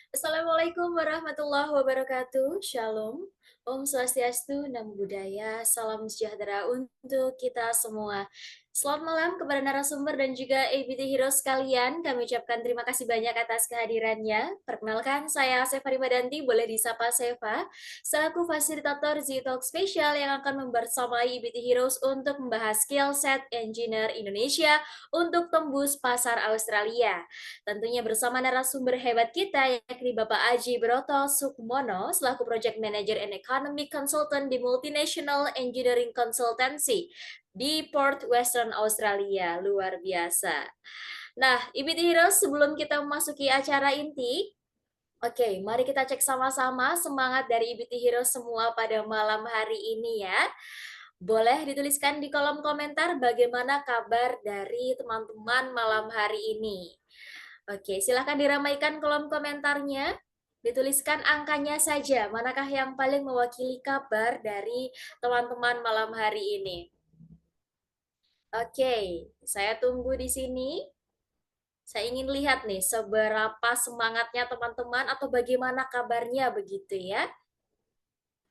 Assalamualaikum warahmatullahi wabarakatuh. Shalom. Om Swastiastu, Namo Buddhaya, salam sejahtera untuk kita semua. Selamat malam kepada narasumber dan juga ABT Hero sekalian. Kami ucapkan terima kasih banyak atas kehadirannya. Perkenalkan, saya Seva Rimadanti, boleh disapa Seva, selaku fasilitator Z-Talk spesial yang akan membersamai ABT Heroes untuk membahas skill set engineer Indonesia untuk tembus pasar Australia. Tentunya bersama narasumber hebat kita, yakni Bapak Aji Broto Sukmono, selaku Project Manager and Economic Consultant di Multinational Engineering Consultancy di Port Western Australia. Luar biasa. Nah, IBT Heroes, sebelum kita memasuki acara inti, oke, mari kita cek sama-sama semangat dari IBT Heroes semua pada malam hari ini ya. Boleh dituliskan di kolom komentar bagaimana kabar dari teman-teman malam hari ini. Oke, silahkan diramaikan kolom komentarnya. Dituliskan angkanya saja, manakah yang paling mewakili kabar dari teman-teman malam hari ini. Oke, saya tunggu di sini. Saya ingin lihat nih seberapa semangatnya teman-teman atau bagaimana kabarnya begitu ya.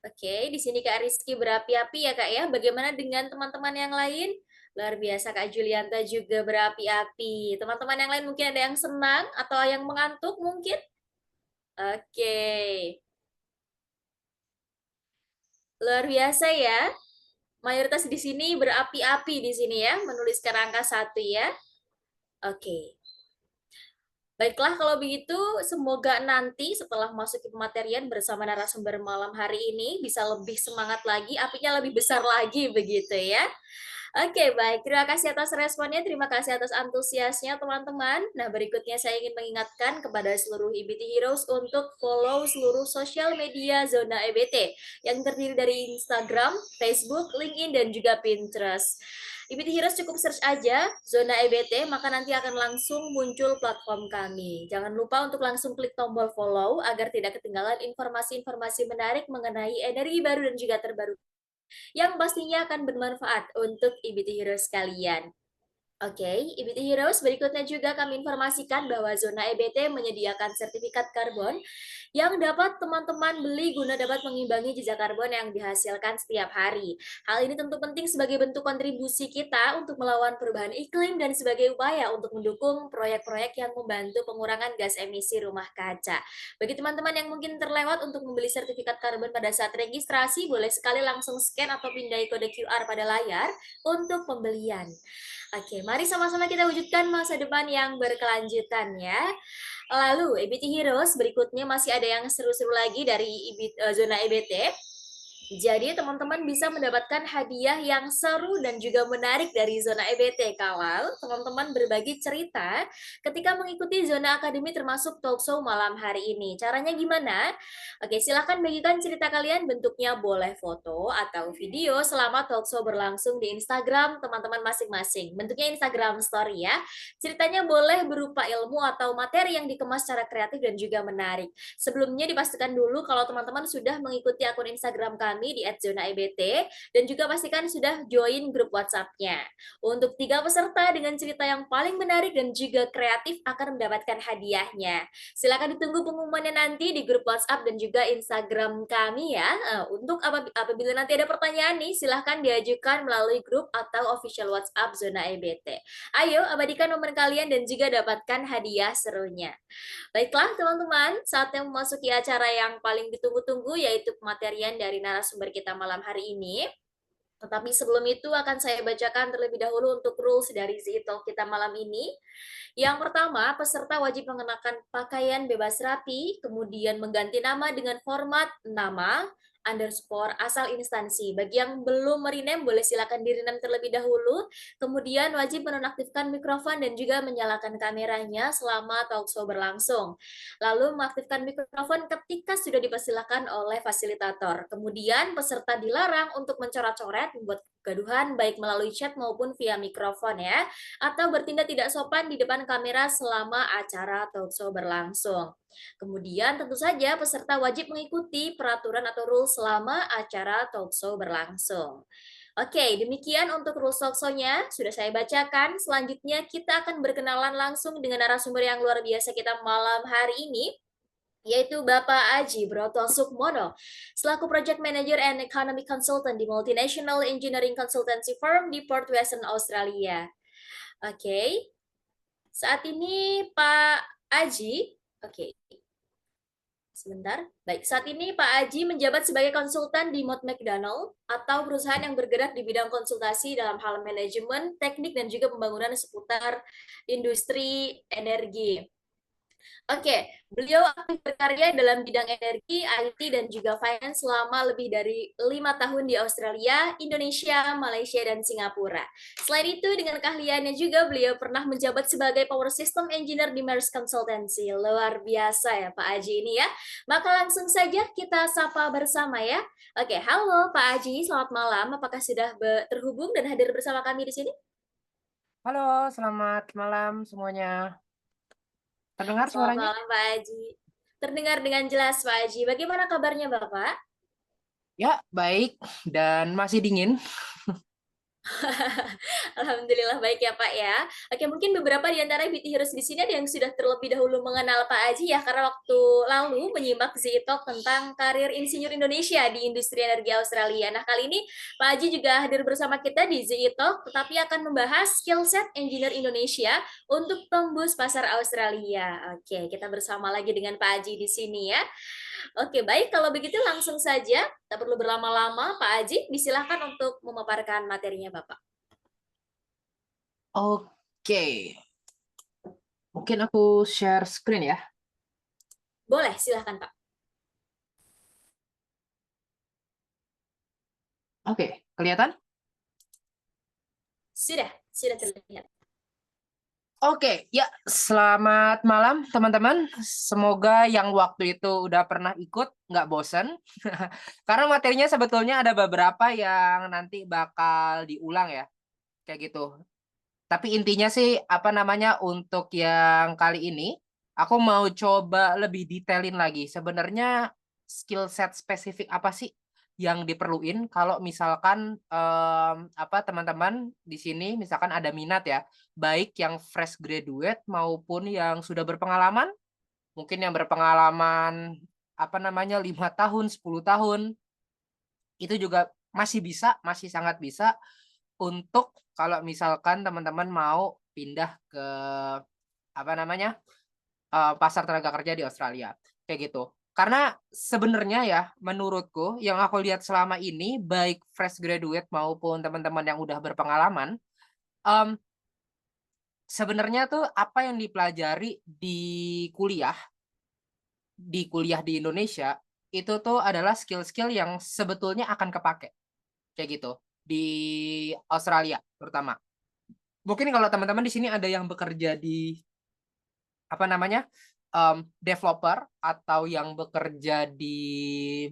Oke, di sini Kak Rizky berapi-api ya Kak ya. Bagaimana dengan teman-teman yang lain? Luar biasa Kak Julianta juga berapi-api. Teman-teman yang lain mungkin ada yang senang atau yang mengantuk mungkin? Oke, luar biasa ya. Mayoritas di sini berapi-api di sini ya, menuliskan angka 1 ya. Oke. Baiklah kalau begitu, semoga nanti setelah masuk ke pematerian bersama narasumber malam hari ini bisa lebih semangat lagi, apinya lebih besar lagi begitu ya. Oke, baik. Terima kasih atas responnya, terima kasih atas antusiasnya teman-teman. Nah, berikutnya saya ingin mengingatkan kepada seluruh EBT Heroes untuk follow seluruh sosial media Zona EBT yang terdiri dari Instagram, Facebook, LinkedIn, dan juga Pinterest. EBT Heroes cukup search aja Zona EBT, maka nanti akan langsung muncul platform kami. Jangan lupa untuk langsung klik tombol follow agar tidak ketinggalan informasi-informasi menarik mengenai energi baru dan juga terbaru yang pastinya akan bermanfaat untuk EBT Heroes sekalian. Oke, EBT Heroes, berikutnya juga kami informasikan bahwa Zona EBT menyediakan sertifikat karbon yang dapat teman-teman beli guna dapat mengimbangi jejak karbon yang dihasilkan setiap hari. Hal ini tentu penting sebagai bentuk kontribusi kita untuk melawan perubahan iklim dan sebagai upaya untuk mendukung proyek-proyek yang membantu pengurangan gas emisi rumah kaca. Bagi teman-teman yang mungkin terlewat untuk membeli sertifikat karbon pada saat registrasi, boleh sekali langsung scan atau pindai kode QR pada layar untuk pembelian. Oke, mari sama-sama kita wujudkan masa depan yang berkelanjutan ya. Lalu, EBT Heroes berikutnya masih ada yang seru-seru lagi dari zona EBT. Jadi teman-teman bisa mendapatkan hadiah yang seru dan juga menarik dari zona EBT kalau teman-teman berbagi cerita ketika mengikuti zona akademi termasuk talkshow malam hari ini. Caranya gimana? Oke, silahkan bagikan cerita kalian, bentuknya boleh foto atau video selama talkshow berlangsung di Instagram teman-teman masing-masing. Bentuknya Instagram story ya. Ceritanya boleh berupa ilmu atau materi yang dikemas secara kreatif dan juga menarik. Sebelumnya dipastikan dulu kalau teman-teman sudah mengikuti akun Instagram kami di @zona_ebt dan juga pastikan sudah join grup WhatsApp-nya. Untuk 3 peserta dengan cerita yang paling menarik dan juga kreatif akan mendapatkan hadiahnya. Silakan ditunggu pengumumannya nanti di grup WhatsApp dan juga Instagram kami ya. Untuk apabila nanti ada pertanyaan nih, silahkan diajukan melalui grup atau official WhatsApp Zona EBT. Ayo abadikan nomor kalian dan juga dapatkan hadiah serunya. Baiklah teman-teman, saatnya memasuki acara yang paling ditunggu-tunggu yaitu pematerian dari narasumber kita malam hari ini. Tetapi sebelum itu akan saya bacakan terlebih dahulu untuk rules dari Z-Talk kita malam ini. Yang pertama, peserta wajib mengenakan pakaian bebas rapi, kemudian mengganti nama dengan format nama, underscore, asal instansi. Bagi yang belum merename, boleh silakan direname terlebih dahulu. Kemudian wajib menonaktifkan mikrofon dan juga menyalakan kameranya selama talkshow berlangsung. Lalu mengaktifkan mikrofon ketika sudah dipersilakan oleh fasilitator. Kemudian peserta dilarang untuk mencoret-coret, membuat kegaduhan baik melalui chat maupun via mikrofon ya, atau bertindak tidak sopan di depan kamera selama acara talkshow berlangsung. Kemudian tentu saja peserta wajib mengikuti peraturan atau rules selama acara talkshow berlangsung. Oke, demikian untuk rules talkshow-nya sudah saya bacakan. Selanjutnya kita akan berkenalan langsung dengan narasumber yang luar biasa kita malam hari ini, yaitu Bapak Aji Broto Sukmono, selaku Project Manager and Economic Consultant di Multinational Engineering Consultancy Firm di Port Western, Australia. Oke, saat ini Pak Aji, oke, sebentar. Baik, saat ini Pak Aji menjabat sebagai konsultan di Mott MacDonald atau perusahaan yang bergerak di bidang konsultasi dalam hal manajemen, teknik, dan juga pembangunan seputar industri energi. Oke, beliau aktif berkarya dalam bidang energi, IT, dan juga finance selama lebih dari 5 tahun di Australia, Indonesia, Malaysia, dan Singapura. Selain itu, dengan keahliannya juga beliau pernah menjabat sebagai Power System Engineer di Maersk Consultancy. Luar biasa ya Pak Aji ini ya. Maka langsung saja kita sapa bersama ya. Oke, halo Pak Aji, selamat malam. Apakah sudah terhubung dan hadir bersama kami di sini? Halo, selamat malam semuanya. Terdengar Selamat suaranya? malam Pak Aji. Terdengar dengan jelas Pak Aji. Bagaimana kabarnya Bapak? Ya, baik dan masih dingin. Alhamdulillah baik ya Pak ya. Oke, mungkin beberapa di antara BT Heroes di sini ada yang sudah terlebih dahulu mengenal Pak Aji ya, karena waktu lalu menyimak ZI Talk tentang karir insinyur Indonesia di industri energi Australia. Nah, kali ini Pak Aji juga hadir bersama kita di ZI Talk, tetapi akan membahas skill set engineer Indonesia untuk tembus pasar Australia. Oke, kita bersama lagi dengan Pak Aji di sini ya. Oke, baik. Kalau begitu langsung saja, tak perlu berlama-lama. Pak Aji, disilahkan untuk memaparkan materinya Bapak. Oke, mungkin aku share screen ya. Boleh, silahkan Pak. Oke, kelihatan? Sudah terlihat. Oke, ya, selamat malam teman-teman. Semoga yang waktu itu udah pernah ikut nggak bosen. Karena materinya sebetulnya ada beberapa yang nanti bakal diulang ya, kayak gitu. Tapi intinya sih apa namanya untuk yang kali ini aku mau coba lebih detailin lagi. Sebenarnya skill set spesifik apa sih yang diperluin kalau misalkan apa teman-teman di sini misalkan ada minat ya, baik yang fresh graduate maupun yang sudah berpengalaman, mungkin yang berpengalaman apa namanya 5 tahun, 10 tahun, itu juga masih bisa, masih sangat bisa untuk kalau misalkan teman-teman mau pindah ke apa namanya, pasar tenaga kerja di Australia, kayak gitu. Karena sebenarnya ya, menurutku yang aku lihat selama ini, baik fresh graduate maupun teman-teman yang udah berpengalaman, mmm, sebenarnya tuh apa yang dipelajari di kuliah di Indonesia, itu tuh adalah skill-skill yang sebetulnya akan kepakai, kayak gitu, di Australia terutama. Mungkin kalau teman-teman di sini ada yang bekerja di, apa namanya, developer atau yang bekerja di,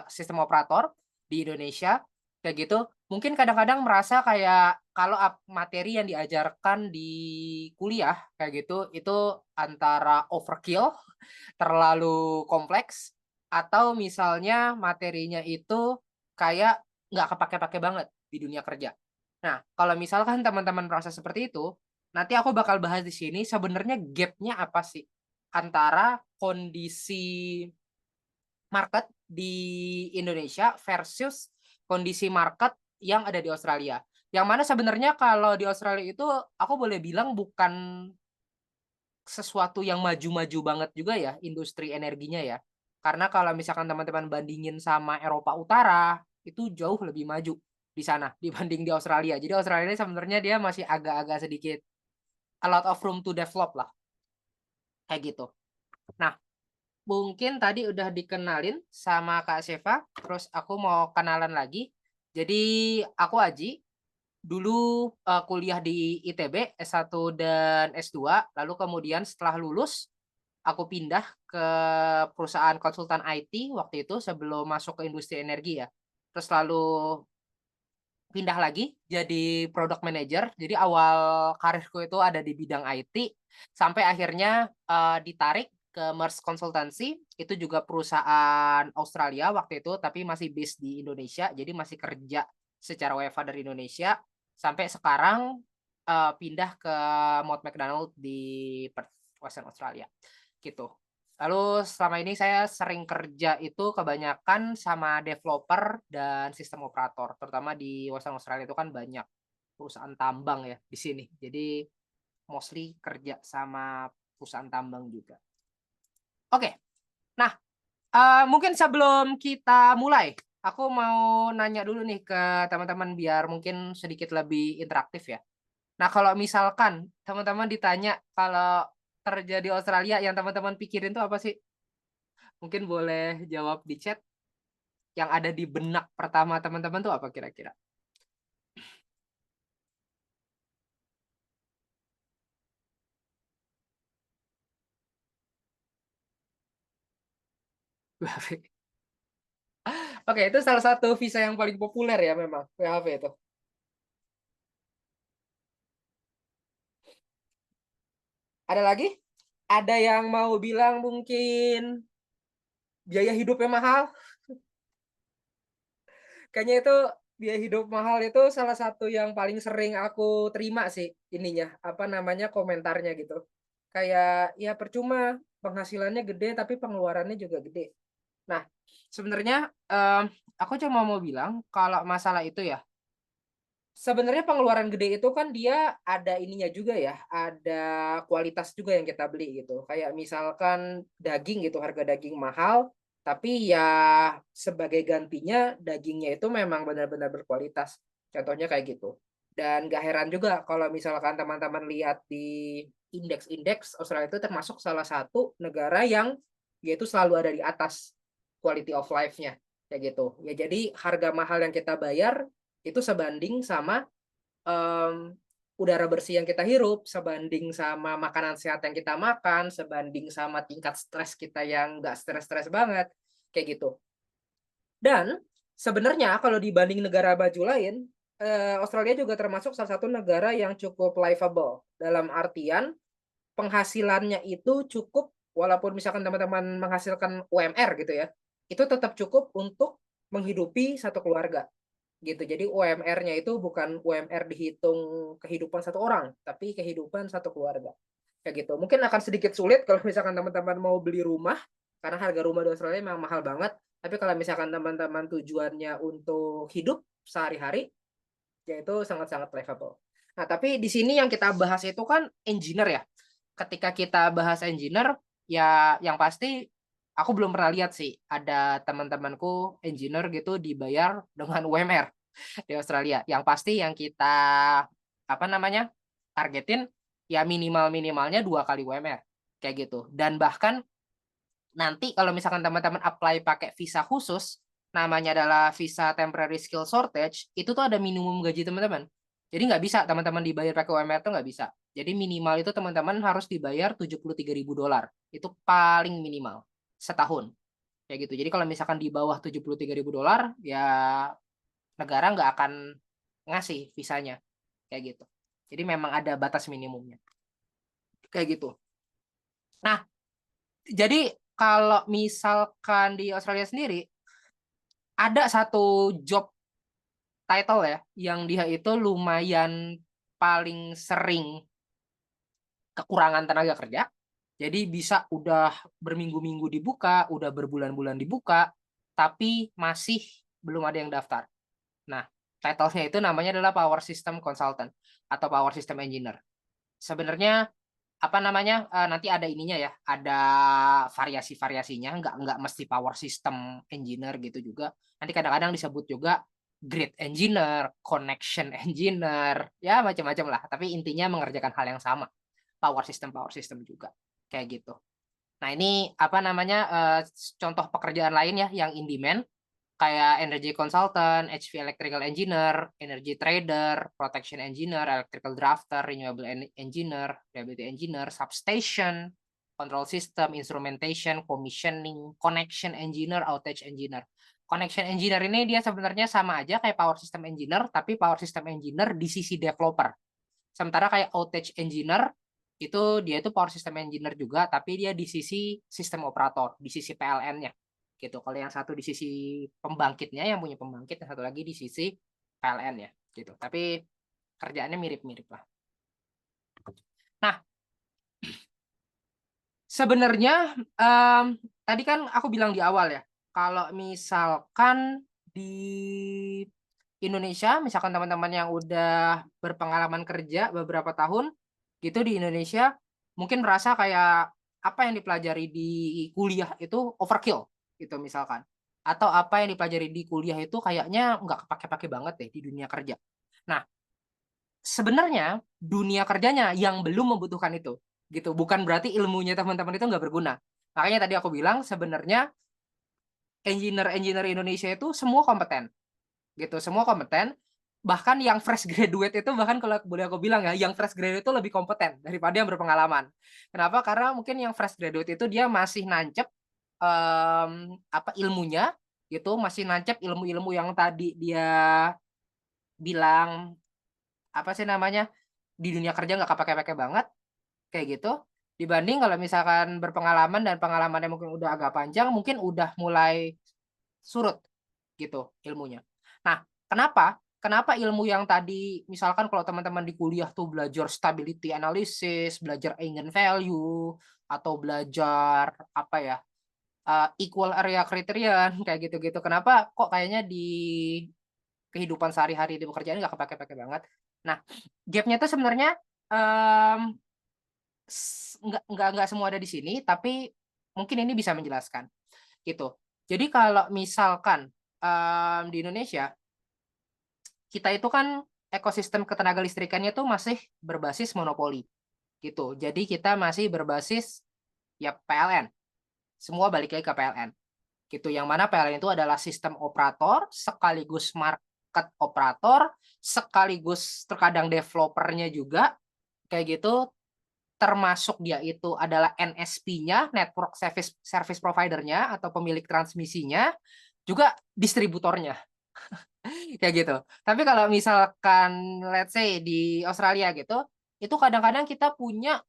sistem operator di Indonesia, kayak gitu, mungkin kadang-kadang merasa kayak kalau materi yang diajarkan di kuliah, kayak gitu, itu antara overkill, terlalu kompleks, atau misalnya materinya itu kayak nggak kepake-pake banget di dunia kerja. Nah, kalau misalkan teman-teman merasa seperti itu, nanti aku bakal bahas di sini sebenarnya gap-nya apa sih antara kondisi market di Indonesia versus kondisi market yang ada di Australia. Yang mana sebenarnya kalau di Australia itu aku boleh bilang bukan sesuatu yang maju-maju banget juga ya industri energinya ya. Karena kalau misalkan teman-teman bandingin sama Eropa Utara, itu jauh lebih maju di sana dibanding di Australia. Jadi Australia ini sebenarnya dia masih agak-agak sedikit a lot of room to develop lah, kayak gitu. Nah, mungkin tadi udah dikenalin sama Kak Seva, terus aku mau kenalan lagi. Jadi aku Aji, dulu kuliah di ITB S1 dan S2, lalu kemudian setelah lulus aku pindah ke perusahaan konsultan IT waktu itu sebelum masuk ke industri energi ya. Terus lalu pindah lagi jadi product manager. Jadi awal karirku itu ada di bidang IT sampai akhirnya ditarik ke Maersk Consultancy, itu juga perusahaan Australia waktu itu tapi masih based di Indonesia. Jadi masih kerja secara WFH dari Indonesia sampai sekarang pindah ke Mott MacDonald di Perth, Western Australia gitu. Lalu selama ini saya sering kerja itu kebanyakan sama developer dan sistem operator, terutama di Western Australia itu kan banyak perusahaan tambang ya di sini. Jadi mostly kerja sama perusahaan tambang juga. Oke, nah, mungkin sebelum kita mulai, aku mau nanya dulu nih ke teman-teman biar mungkin sedikit lebih interaktif ya. Nah, kalau misalkan teman-teman ditanya kalau kerja di Australia yang teman-teman pikirin tuh apa sih? Mungkin boleh jawab di chat, yang ada di benak pertama teman-teman tuh apa kira-kira? Oke, itu salah satu visa yang paling populer ya memang, PHV itu. Ada lagi? Ada yang mau bilang mungkin biaya hidupnya mahal? Kayaknya itu biaya hidup mahal itu salah satu yang paling sering aku terima sih ininya, apa namanya, komentarnya gitu. Kayak, ya percuma penghasilannya gede tapi pengeluarannya juga gede. Nah, sebenarnya, aku cuma mau bilang kalau masalah itu ya, sebenarnya pengeluaran gede itu kan dia ada ininya juga ya, ada kualitas juga yang kita beli gitu. Kayak misalkan daging gitu, harga daging mahal, tapi ya sebagai gantinya dagingnya itu memang benar-benar berkualitas. Contohnya kayak gitu. Dan gak heran juga kalau misalkan teman-teman lihat di indeks-indeks, Australia itu termasuk salah satu negara yang yaitu selalu ada di atas quality of life-nya kayak gitu. Ya jadi harga mahal yang kita bayar itu sebanding sama um, udara bersih yang kita hirup, sebanding sama makanan sehat yang kita makan, sebanding sama tingkat stres kita yang nggak stres-stres banget, kayak gitu. Dan sebenarnya kalau dibanding negara maju lain, Australia juga termasuk salah satu negara yang cukup livable. Dalam artian penghasilannya itu cukup, walaupun misalkan teman-teman menghasilkan UMR gitu ya, itu tetap cukup untuk menghidupi satu keluarga gitu. Jadi UMR-nya itu bukan UMR dihitung kehidupan satu orang, tapi kehidupan satu keluarga. Kayak gitu. Mungkin akan sedikit sulit kalau misalkan teman-teman mau beli rumah, karena harga rumah di Australia memang mahal banget. Tapi kalau misalkan teman-teman tujuannya untuk hidup sehari-hari, ya itu sangat-sangat livable. Nah, tapi di sini yang kita bahas itu kan engineer ya. Ketika kita bahas engineer, ya yang pasti aku belum pernah lihat sih ada teman-temanku engineer gitu dibayar dengan UMR di Australia. Yang pasti yang kita apa namanya targetin ya minimalnya 2 kali UMR kayak gitu. Dan bahkan nanti kalau misalkan teman-teman apply pakai visa khusus, namanya adalah visa temporary skill shortage, itu tuh ada minimum gaji teman-teman. Jadi nggak bisa teman-teman dibayar pakai UMR tuh nggak bisa. Jadi minimal itu teman-teman harus dibayar $73.000. Itu paling minimal setahun. Kayak gitu. Jadi kalau misalkan di bawah $73.000, ya negara nggak akan ngasih visanya kayak gitu. Jadi memang ada batas minimumnya kayak gitu. Nah, jadi kalau misalkan di Australia sendiri ada satu job title ya yang dia itu lumayan paling sering kekurangan tenaga kerja. Jadi bisa udah berminggu-minggu dibuka, udah berbulan-bulan dibuka, tapi masih belum ada yang daftar. Nah, title-nya itu namanya adalah Power System Consultant atau Power System Engineer. Sebenarnya apa namanya nanti ada ininya ya, ada variasi-variasinya, nggak mesti Power System Engineer gitu juga. Nanti kadang-kadang disebut juga Grid Engineer, Connection Engineer, ya macam-macam lah. Tapi intinya mengerjakan hal yang sama, power system juga kayak gitu. Nah ini apa namanya contoh pekerjaan lain ya yang in demand kayak energy consultant, HV electrical engineer, energy trader, protection engineer, electrical drafter, renewable engineer, reliability engineer, substation, control system, instrumentation, commissioning, connection engineer, outage engineer. Connection engineer ini dia sebenarnya sama aja kayak power system engineer, tapi power system engineer di sisi developer. Sementara kayak outage engineer itu dia itu power system engineer juga, tapi dia di sisi sistem operator, di sisi PLN-nya gitu. Kalau yang satu di sisi pembangkitnya yang punya pembangkit, yang satu lagi di sisi PLN ya gitu. Tapi kerjaannya mirip-mirip lah. Nah, Sebenarnya tadi kan aku bilang di awal ya, kalau misalkan di Indonesia, misalkan teman-teman yang udah berpengalaman kerja beberapa tahun gitu di Indonesia, mungkin merasa kayak apa yang dipelajari di kuliah itu overkill gitu misalkan. Atau apa yang dipelajari di kuliah itu kayaknya nggak kepake-pake banget deh di dunia kerja. Nah, sebenarnya dunia kerjanya yang belum membutuhkan itu, gitu. Bukan berarti ilmunya teman-teman itu nggak berguna. Makanya tadi aku bilang sebenarnya engineer-engineer Indonesia itu semua kompeten, gitu. Semua kompeten. Bahkan yang fresh graduate itu bahkan kalau boleh aku bilang ya, yang fresh graduate itu lebih kompeten daripada yang berpengalaman. Kenapa? Karena mungkin yang fresh graduate itu dia masih nancep apa ilmunya gitu, masih nancep ilmu-ilmu yang tadi dia bilang apa sih namanya, di dunia kerja nggak kepake-pake banget, kayak gitu. Dibanding kalau misalkan berpengalaman dan pengalamannya mungkin udah agak panjang, mungkin udah mulai surut gitu ilmunya. Nah, kenapa? Kenapa ilmu yang tadi misalkan kalau teman-teman di kuliah tuh belajar stability analysis, belajar eigenvalue, atau belajar apa ya, equal area criterion kayak gitu-gitu. Kenapa kok kayaknya di kehidupan sehari-hari di pekerjaan nggak kepake-pake banget. Nah, gap-nya tuh sebenarnya, mmm, nggak semua ada di sini, tapi mungkin ini bisa menjelaskan, gitu. Jadi kalau misalkan, di Indonesia, kita itu kan ekosistem ketenaga listrikannya tuh masih berbasis monopoli, gitu. Jadi kita masih berbasis, ya PLN, semua balik lagi ke PLN, gitu. Yang mana PLN itu adalah sistem operator, sekaligus market operator, sekaligus terkadang developer-nya juga, kayak gitu. Termasuk dia itu adalah NSP-nya, network service service provider-nya atau pemilik transmisinya, juga distributornya, kayak gitu. Tapi kalau misalkan let's say di Australia gitu, itu kadang-kadang kita punya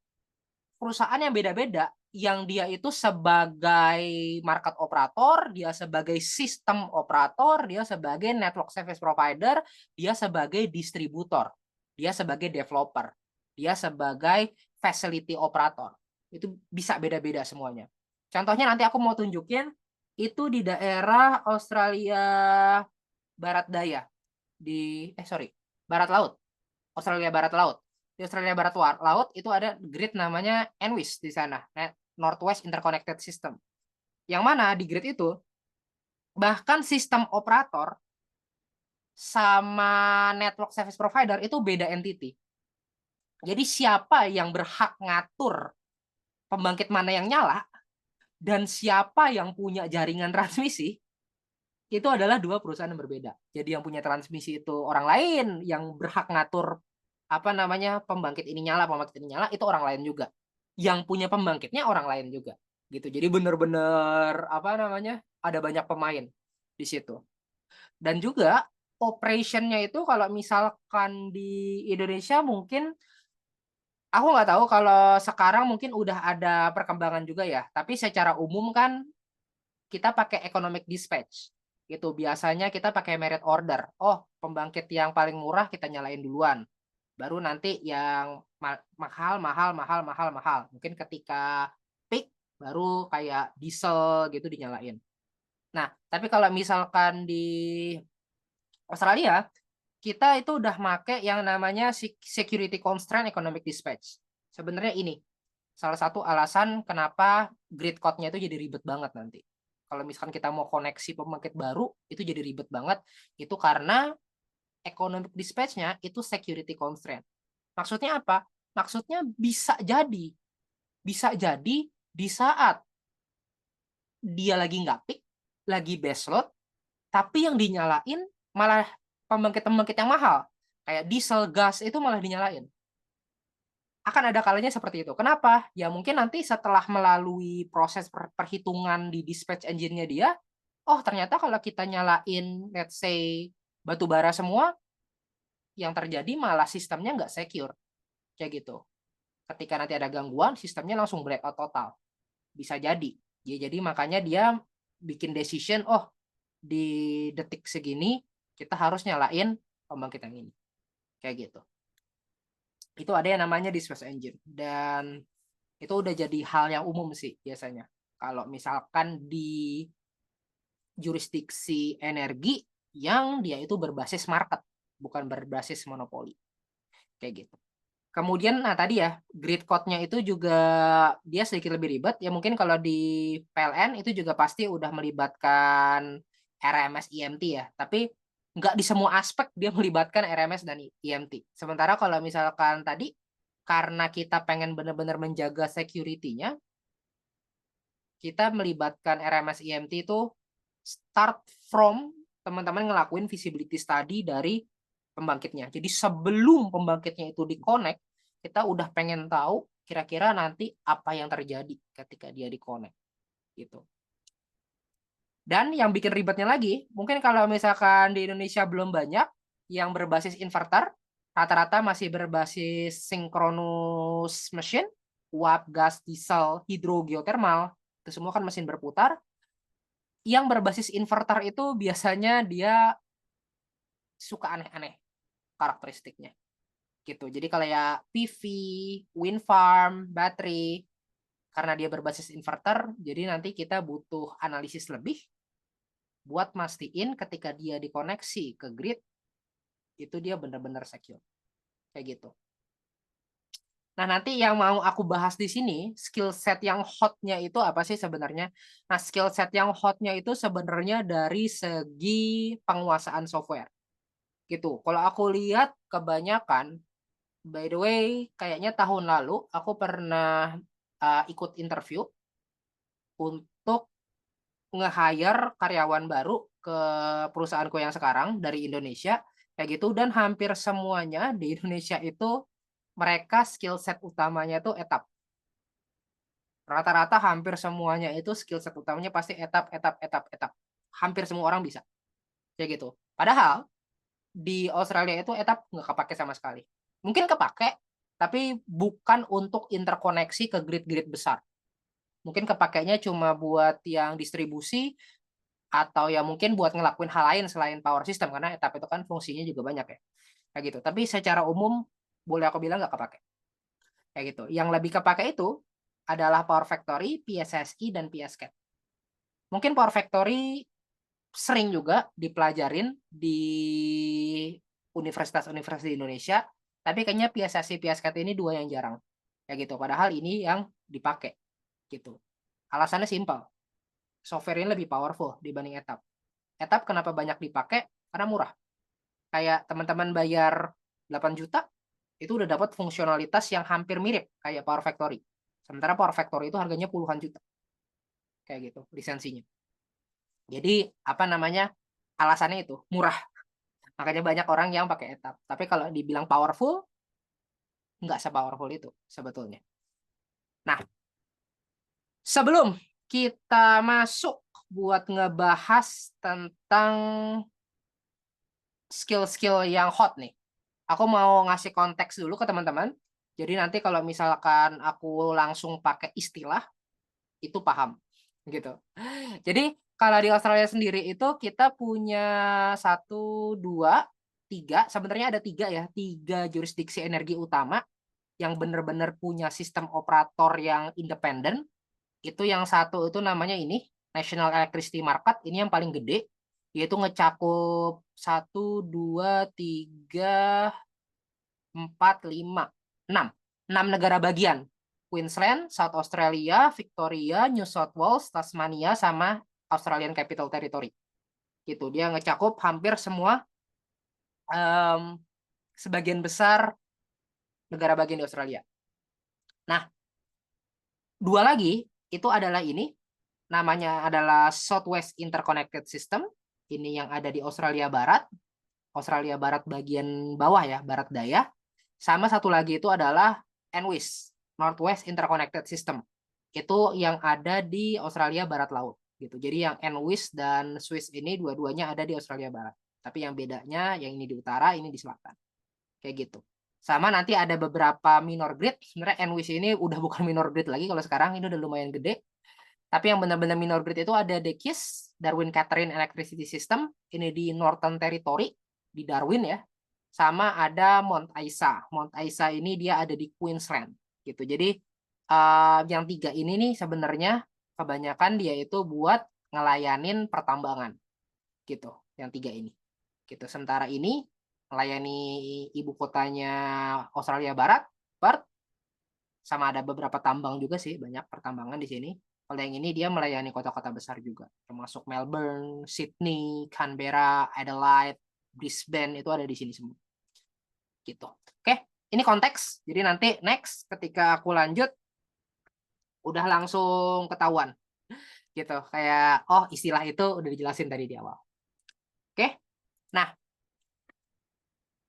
perusahaan yang beda-beda, yang dia itu sebagai market operator, dia sebagai sistem operator, dia sebagai network service provider, dia sebagai distributor, dia sebagai developer, dia sebagai facility operator. Itu bisa beda-beda semuanya. Contohnya nanti aku mau tunjukin, itu di daerah Australia Barat Daya, sorry, Barat Laut. Australia Barat Laut. Di Australia Barat Laut itu ada grid namanya NWIS di sana, Northwest Interconnected System. Yang mana di grid itu bahkan sistem operator sama network service provider itu beda entity. Jadi siapa yang berhak ngatur pembangkit mana yang nyala dan siapa yang punya jaringan transmisi itu adalah dua perusahaan yang berbeda. Jadi yang punya transmisi itu orang lain, yang berhak ngatur apa namanya pembangkit ini nyala, pembangkit ini nyala itu orang lain juga. Yang punya pembangkitnya orang lain juga, gitu. Jadi bener-bener apa namanya ada banyak pemain di situ. Dan juga operationnya itu kalau misalkan di Indonesia mungkin aku nggak tahu kalau sekarang mungkin udah ada perkembangan juga ya. Tapi secara umum kan kita pakai economic dispatch, gitu. Biasanya kita pakai merit order. Oh, pembangkit yang paling murah kita nyalain duluan, baru nanti yang mahal mahal mahal mahal mahal. Mungkin ketika peak, baru kayak diesel gitu dinyalain. Nah, tapi kalau misalkan di Australia, kita itu udah make yang namanya security constraint economic dispatch. Sebenarnya ini salah satu alasan kenapa grid code-nya itu jadi ribet banget nanti. Kalau misalkan kita mau koneksi pembangkit baru, itu jadi ribet banget. Itu karena economic dispatch-nya itu security constraint. Maksudnya apa? Maksudnya bisa jadi di saat dia lagi nggak peak, lagi base load, tapi yang dinyalain malah pembangkit-pembangkit yang mahal. Kayak diesel, gas itu malah dinyalain. Akan ada kalanya seperti itu. Kenapa? Ya mungkin nanti setelah melalui proses perhitungan di dispatch engine-nya dia, oh ternyata kalau kita nyalain let's say batu bara semua, yang terjadi malah sistemnya nggak secure. Kayak gitu. Ketika nanti ada gangguan, sistemnya langsung blackout total. Bisa jadi. Ya, jadi makanya dia bikin decision, oh di detik segini kita harus nyalain pembangkit yang ini. Kayak gitu. Itu ada yang namanya dispatch engine. Dan Itu udah jadi hal yang umum sih biasanya. Kalau misalkan di jurisdiksi energi yang dia itu berbasis market, bukan berbasis monopoli. Kayak gitu. Kemudian, nah tadi ya, grid code-nya itu juga dia sedikit lebih ribet. Ya mungkin kalau di PLN itu juga pasti udah melibatkan RMS IMT ya. Tapi nggak di semua aspek dia melibatkan RMS dan IMT. Sementara kalau misalkan tadi, karena kita pengen benar-benar menjaga security-nya, kita melibatkan RMS IMT itu start from teman-teman ngelakuin visibility study dari pembangkitnya. Jadi sebelum pembangkitnya itu di-connect, kita udah pengen tahu kira-kira nanti apa yang terjadi ketika dia di-connect gitu. Dan yang bikin ribetnya lagi, mungkin kalau misalkan di Indonesia belum banyak yang berbasis inverter, rata-rata masih berbasis synchronous machine, uap, gas, diesel, hidro, geothermal, itu semua kan mesin berputar. Yang berbasis inverter itu biasanya dia suka aneh-aneh karakteristiknya gitu. Jadi kalau ya PV, wind farm, baterai, karena dia berbasis inverter, jadi nanti kita butuh analisis lebih buat mastiin ketika dia dikoneksi ke grid, itu dia benar-benar secure. Kayak gitu. Nah, nanti yang mau aku bahas di sini, skill set yang hotnya itu apa sih sebenarnya? Nah, skill set yang hotnya itu sebenarnya dari segi penguasaan software. Gitu. Kalau aku lihat kebanyakan, by the way, kayaknya tahun lalu aku pernah ikut interview untuk nge-hire karyawan baru ke perusahaanku yang sekarang dari Indonesia, kayak gitu. Dan hampir semuanya di Indonesia itu mereka skill set utamanya itu etap. Rata-rata hampir semuanya itu skill set utamanya pasti etap, etap, etap, etap. Hampir semua orang bisa, kayak gitu. Padahal di Australia itu etap nggak kepake sama sekali. Mungkin kepake, tapi bukan untuk interkoneksi ke grid-grid besar. Mungkin kepakainya cuma buat yang distribusi atau ya mungkin buat ngelakuin hal lain selain power system karena etap itu kan fungsinya juga banyak ya. Kayak gitu. Tapi secara umum boleh aku bilang nggak kepake. Kayak gitu. Yang lebih kepake itu adalah Power Factory, PSSI, dan PSCAD. Mungkin Power Factory sering juga dipelajarin di universitas-universitas di Indonesia, tapi kayaknya PSSI, PSCAD ini dua yang jarang. Kayak gitu. Padahal ini yang dipakai gitu. Alasannya simpel. Software ini lebih powerful dibanding etap. Etap kenapa banyak dipakai? Karena murah. Kayak teman-teman bayar 8 juta, itu udah dapat fungsionalitas yang hampir mirip kayak Power Factory. Sementara Power Factory itu harganya puluhan juta. Kayak gitu, lisensinya. Jadi, apa namanya, alasannya itu, murah. Makanya banyak orang yang pakai etap. Tapi kalau dibilang powerful, nggak se-powerful itu sebetulnya. Nah, sebelum kita masuk buat ngebahas tentang skill-skill yang hot nih, aku mau ngasih konteks dulu ke teman-teman. Jadi nanti kalau misalkan aku langsung pakai istilah, itu paham gitu. Jadi kalau di Australia sendiri itu kita punya satu, dua, tiga. Sebenarnya ada tiga ya, tiga jurisdiksi energi utama yang benar-benar punya sistem operator yang independen. Itu yang satu itu namanya ini National Electricity Market. Ini yang paling gede, yaitu ngecakup satu, dua, tiga, 4, 5, 6. 6 negara bagian. Queensland, South Australia, Victoria, New South Wales, Tasmania, sama Australian Capital Territory. Gitu. Dia ngecakup hampir semua sebagian besar negara bagian di Australia. Nah, dua lagi itu adalah ini, namanya adalah Southwest Interconnected System. Ini yang ada di Australia Barat. Australia Barat bagian bawah ya, barat daya. Sama satu lagi itu adalah NWIS, Northwest Interconnected System. Itu yang ada di Australia Barat Laut gitu. Jadi yang NWIS dan Swiss ini dua-duanya ada di Australia Barat. Tapi yang bedanya yang ini di utara, ini di selatan. Kayak gitu. Sama nanti ada beberapa minor grid. Sebenarnya NWIS ini udah bukan minor grid lagi kalau sekarang, ini udah lumayan gede. Tapi yang benar-benar minor grid itu ada DEKIS, Darwin Catherine Electricity System. Ini di Northern Territory, di Darwin ya. Sama ada Mount Isa. Mount Isa ini dia ada di Queensland gitu. Jadi Yang 3 ini nih sebenarnya kebanyakan dia itu buat ngelayanin pertambangan gitu, yang 3 ini. Gitu. Sementara ini melayani ibu kotanya Australia Barat, Perth, sama ada beberapa tambang juga sih, banyak pertambangan di sini. Kalau yang ini dia melayani kota-kota besar juga, termasuk Melbourne, Sydney, Canberra, Adelaide, Brisbane itu ada di sini semua. Gitu. Oke, ini konteks. Jadi nanti next ketika aku lanjut udah langsung ketahuan gitu. Kayak oh istilah itu udah dijelasin tadi di awal. Oke. Nah,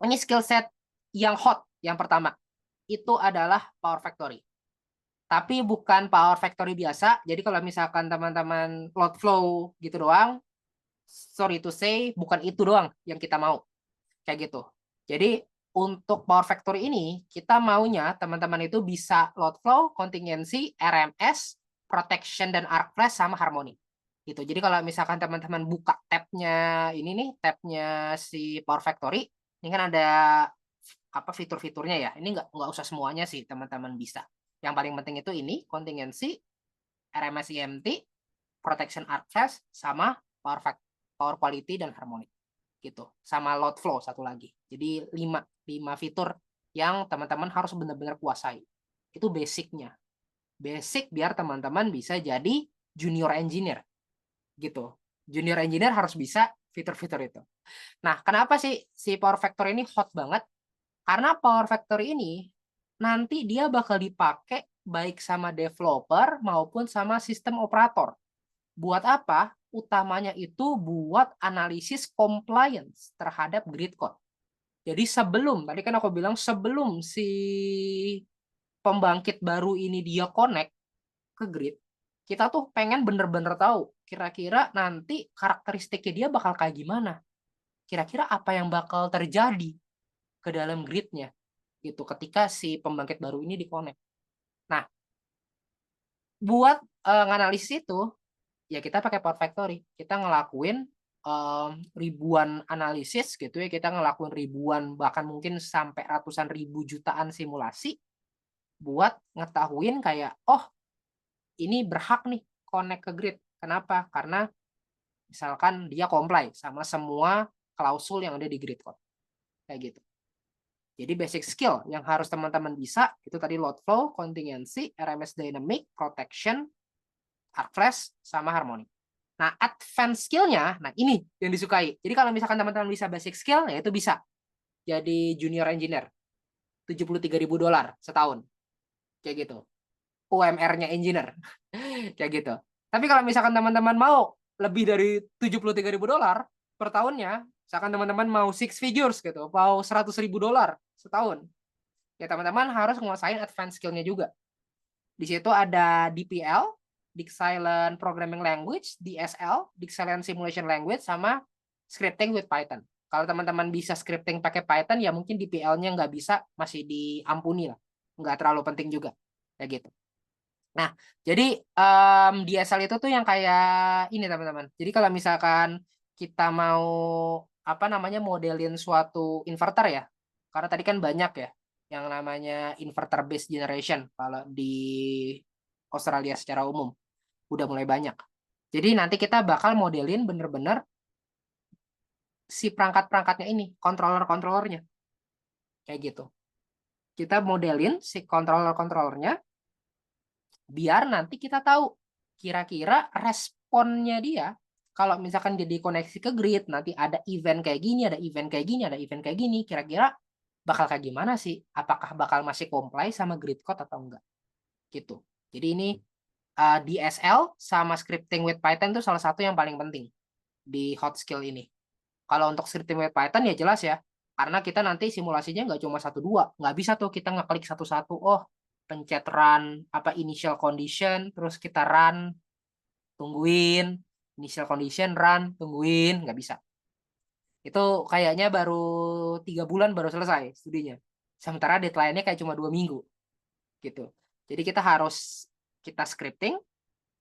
ini skill set yang hot yang pertama itu adalah Power Factory. Tapi bukan Power Factory biasa. Jadi kalau misalkan teman-teman load flow gitu doang, sorry to say, bukan itu doang yang kita mau. Kayak gitu. Jadi untuk Power Factory ini, kita maunya teman-teman itu bisa load flow, contingency, RMS, protection, dan arc flash sama harmony. Gitu. Jadi kalau misalkan teman-teman buka tabnya ini nih, tabnya si Power Factory, ini kan ada apa fitur-fiturnya ya. Ini nggak usah semuanya sih teman-teman bisa. Yang paling penting itu ini, contingency, RMS EMT, protection arc flash, sama power quality dan harmonic gitu. Sama load flow satu lagi. Jadi 5 fitur yang teman-teman harus benar-benar kuasai. Itu basicnya. Basic biar teman-teman bisa jadi junior engineer gitu. Junior engineer harus bisa fitur-fitur itu. Nah, kenapa sih si Power Factory ini hot banget? Karena Power Factory ini nanti dia bakal dipakai baik sama developer maupun sama sistem operator. Buat apa? Utamanya itu buat analisis compliance terhadap grid code. Jadi sebelum, tadi kan aku bilang sebelum si pembangkit baru ini dia connect ke grid, kita tuh pengen bener-bener tahu kira-kira nanti karakteristiknya dia bakal kayak gimana. Kira-kira apa yang bakal terjadi ke dalam gridnya gitu ketika si pembangkit baru ini di-connect. Nah, buat nganalisis itu ya kita pakai Power Factory. Kita ngelakuin ribuan analisis gitu ya, kita ngelakuin ribuan bahkan mungkin sampai ratusan ribu jutaan simulasi buat ngetahuin kayak oh ini berhak nih connect ke grid. Kenapa? Karena misalkan dia comply sama semua klausul yang ada di grid code. Kayak gitu. Jadi basic skill yang harus teman-teman bisa itu tadi load flow, contingency, RMS dynamic, protection, arc flash, sama harmony. Nah, advance skill-nya, nah ini yang disukai. Jadi kalau misalkan teman-teman bisa basic skill, ya itu bisa jadi junior engineer. $73.000 setahun. Kayak gitu. UMR-nya engineer. Kayak gitu. Tapi kalau misalkan teman-teman mau lebih dari $73.000 per tahunnya, misalkan teman-teman mau six figures gitu, mau $100.000 setahun, ya teman-teman harus nguasain advance skill-nya juga. Di situ ada DPL, Disk Silent Programming Language, DSL, Disk Silent Simulation Language, sama scripting with Python. Kalau teman-teman bisa scripting pakai Python, ya mungkin DPL-nya nggak bisa, masih diampuni lah. Nggak terlalu penting juga. Kayak gitu. Nah, jadi DSL itu tuh yang kayak ini teman-teman. Jadi kalau misalkan kita mau apa namanya modelin suatu inverter ya, karena tadi kan banyak ya yang namanya inverter based generation kalau di Australia secara umum udah mulai banyak. Jadi nanti kita bakal modelin bener-bener si perangkat-perangkatnya ini, controller-controllernya kayak gitu. Kita modelin si controller-controllernya biar nanti kita tahu kira-kira responnya dia kalau misalkan jadi koneksi ke grid nanti ada event kayak gini, ada event kayak gini, ada event kayak gini, kira-kira bakal kayak gimana sih? Apakah bakal masih comply sama grid code atau enggak? Gitu. Jadi ini DSL sama scripting with Python itu salah satu yang paling penting di hot skill ini. Kalau untuk scripting with Python ya jelas ya, karena kita nanti simulasinya nggak cuma satu dua, nggak bisa tuh kita ngeklik satu-satu. Oh, pencet run apa initial condition, terus kita run, tungguin, initial condition, run, tungguin, nggak bisa. Itu kayaknya baru 3 bulan baru selesai studinya. Sementara deadline-nya kayak cuma 2 minggu gitu. Jadi kita scripting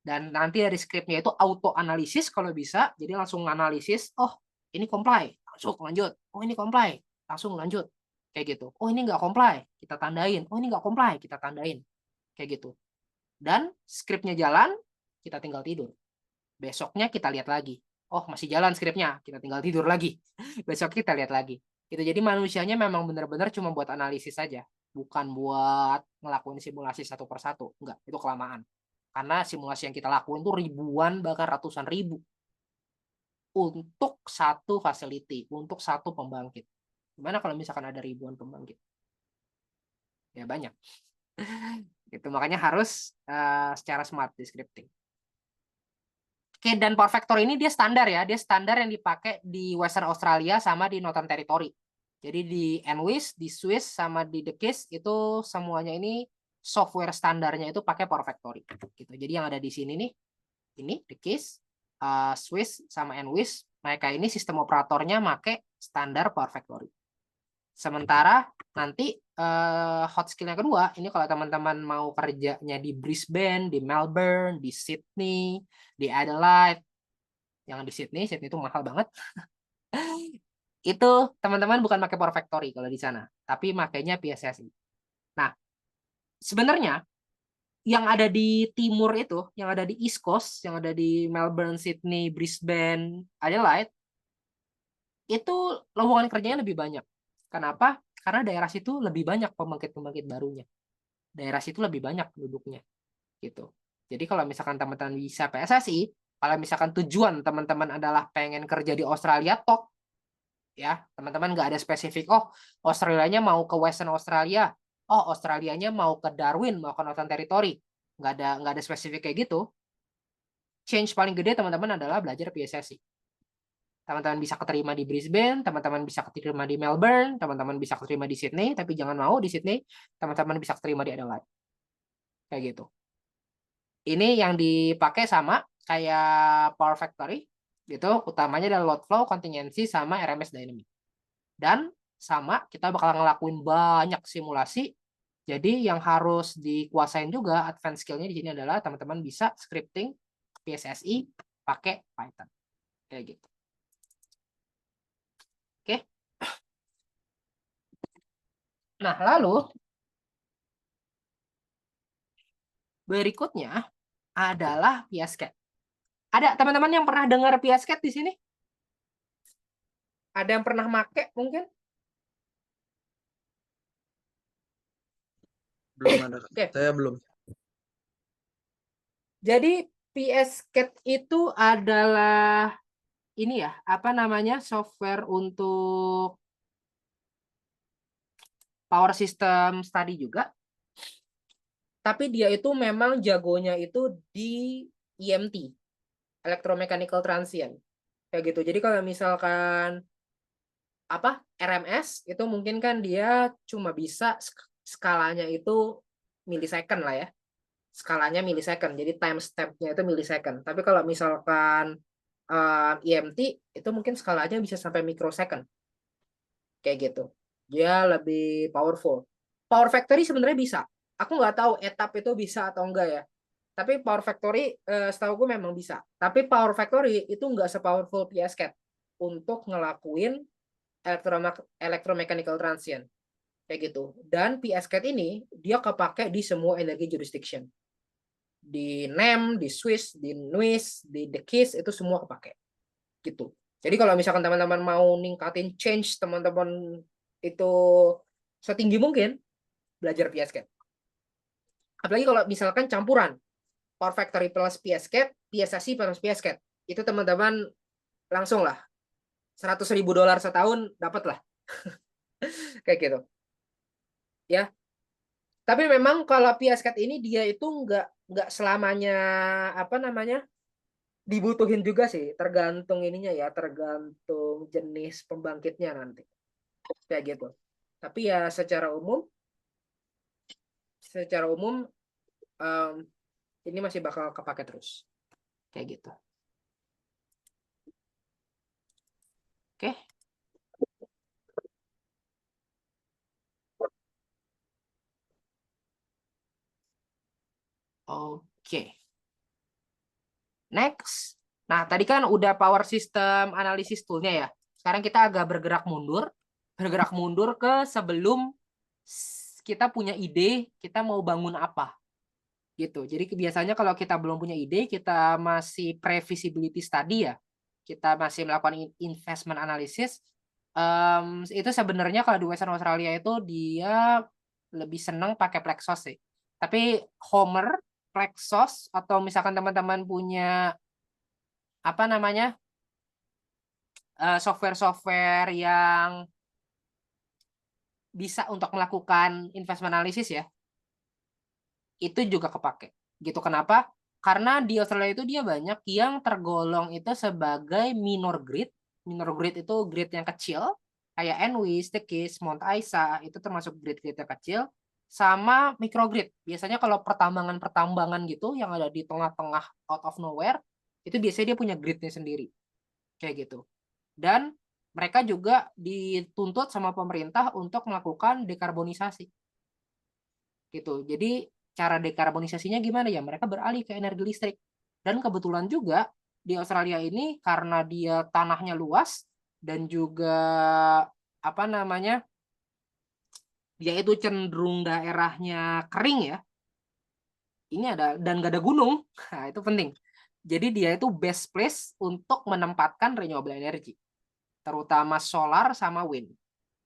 dan nanti dari scriptnya itu auto analisis kalau bisa. Jadi langsung analisis, oh ini comply, langsung lanjut. Oh ini comply, langsung lanjut. Kayak gitu. Oh ini nggak comply, kita tandain. Oh ini nggak comply, kita tandain. Kayak gitu. Dan skripnya jalan, kita tinggal tidur. Besoknya kita lihat lagi. Oh, masih jalan skripnya, kita tinggal tidur lagi. Besok kita lihat lagi. Gitu. Jadi manusianya memang benar-benar cuma buat analisis saja, bukan buat ngelakuin simulasi satu persatu. Enggak, itu kelamaan. Karena simulasi yang kita lakuin tuh ribuan, bahkan ratusan ribu. Untuk satu facility, untuk satu pembangkit. Gimana kalau misalkan ada ribuan pembangkit? Ya banyak. Itu makanya harus secara smart di scripting. Oke, dan Power Factor ini dia standar ya, dia standar yang dipakai di Western Australia sama di Northern Territory. Jadi di NWIS, di Swiss sama di The Case itu semuanya ini software standarnya itu pakai Power Factory gitu. Jadi yang ada di sini nih, ini The Case, Swiss sama NWIS, mereka ini sistem operatornya pakai standar Power Factory. Sementara nanti hot skill yang kedua, ini kalau teman-teman mau kerjanya di Brisbane, di Melbourne, di Sydney, di Adelaide, yang di Sydney itu mahal banget. Itu teman-teman bukan pakai Power Factory kalau di sana, tapi makainya PSSI. Nah, sebenarnya yang ada di timur itu, yang ada di East Coast, yang ada di Melbourne, Sydney, Brisbane, Adelaide, itu lowongan kerjanya lebih banyak. Kenapa? Karena daerah situ lebih banyak pembangkit-pembangkit barunya. Daerah situ lebih banyak penduduknya gitu. Jadi kalau misalkan teman-teman bisa PSSI, kalau misalkan tujuan teman-teman adalah pengen kerja di Australia top, ya teman-teman nggak ada spesifik. Oh, Australianya mau ke Western Australia. Oh, Australianya mau ke Darwin, mau ke Northern Territory. Nggak ada spesifik kayak gitu. Change paling gede teman-teman adalah belajar PSSI. Teman-teman bisa keterima di Brisbane, teman-teman bisa keterima di Melbourne, teman-teman bisa keterima di Sydney, tapi jangan mau di Sydney, teman-teman bisa keterima di Adelaide. Kayak gitu. Ini yang dipakai sama kayak Power Factory, gitu. Utamanya adalah load flow, contingency, sama RMS dynamic. Dan sama, kita bakal ngelakuin banyak simulasi. Jadi yang harus dikuasain juga advance skill-nya di sini adalah teman-teman bisa scripting PSSI pakai Python. Kayak gitu. Oke. Nah, lalu berikutnya adalah PSCAD. Ada teman-teman yang pernah dengar PSCAD di sini? Ada yang pernah make mungkin? Belum ada. Oke. Saya belum. Jadi PSCAD itu adalah ini ya, apa namanya? Software untuk power system study juga. Tapi dia itu memang jagonya itu di EMT, electromechanical transient. Kayak gitu. Jadi kalau misalkan apa RMS itu mungkin kan dia cuma bisa skalanya itu milisecond lah ya. Skalanya milisecond. Jadi time step-nya itu milisecond. Tapi kalau misalkan EMT itu mungkin skalanya bisa sampai microsecond. Kayak gitu. Dia lebih powerful. Power Factory sebenarnya bisa. Aku nggak tahu etap itu bisa atau enggak ya. Tapi Power Factory setahu gue memang bisa. Tapi Power Factory itu nggak sepowerful PSCAD untuk ngelakuin electromechanical transient. Kayak gitu. Dan PSCAD ini dia kepake di semua energi jurisdiction. Di NEM, di Swiss, di NWIS, di The Keys itu semua kepake. Gitu. Jadi kalau misalkan teman-teman mau ningkatin change teman-teman itu setinggi mungkin, belajar PSCAD. Apalagi kalau misalkan campuran Power Factory plus PSCAD, PSSI plus PSCAD, itu teman-teman langsung lah $100.000 setahun dapat lah. Kayak gitu. Ya. Tapi memang kalau PSCAD ini dia itu nggak selamanya apa namanya dibutuhin juga sih, tergantung ininya ya, tergantung jenis pembangkitnya nanti. Kayak gitu. Tapi ya secara umum ini masih bakal kepake terus. Kayak gitu. Oke. Oke. Next. Nah, tadi kan udah power system analisis toolnya ya. Sekarang kita agak bergerak mundur. Bergerak mundur ke sebelum kita punya ide, kita mau bangun apa. gitu. Jadi biasanya kalau kita belum punya ide, kita masih pre-feasibility study ya, kita masih melakukan investment analysis. Itu sebenarnya kalau di Western Australia itu dia lebih senang pakai Plexos sih. Tapi Homer, Plexos, atau misalkan teman-teman punya apa namanya software-software yang bisa untuk melakukan investment analysis ya, itu juga kepake. Gitu kenapa? Karena di Australia itu dia banyak yang tergolong itu sebagai minor grid. Minor grid itu grid yang kecil, kayak Enwis, Tekis, Mount Isa, itu termasuk grid-grid yang kecil, sama microgrid. Biasanya kalau pertambangan-pertambangan gitu yang ada di tengah-tengah out of nowhere, itu biasanya dia punya gridnya sendiri. Kayak gitu. Dan mereka juga dituntut sama pemerintah untuk melakukan dekarbonisasi gitu. Jadi cara dekarbonisasinya gimana ya? Mereka beralih ke energi listrik. Dan kebetulan juga di Australia ini karena dia tanahnya luas dan juga apa namanya? Dia itu cenderung daerahnya kering ya. Ini ada dan gak ada gunung. Nah, itu penting. Jadi dia itu best place untuk menempatkan renewable energy, terutama solar sama wind.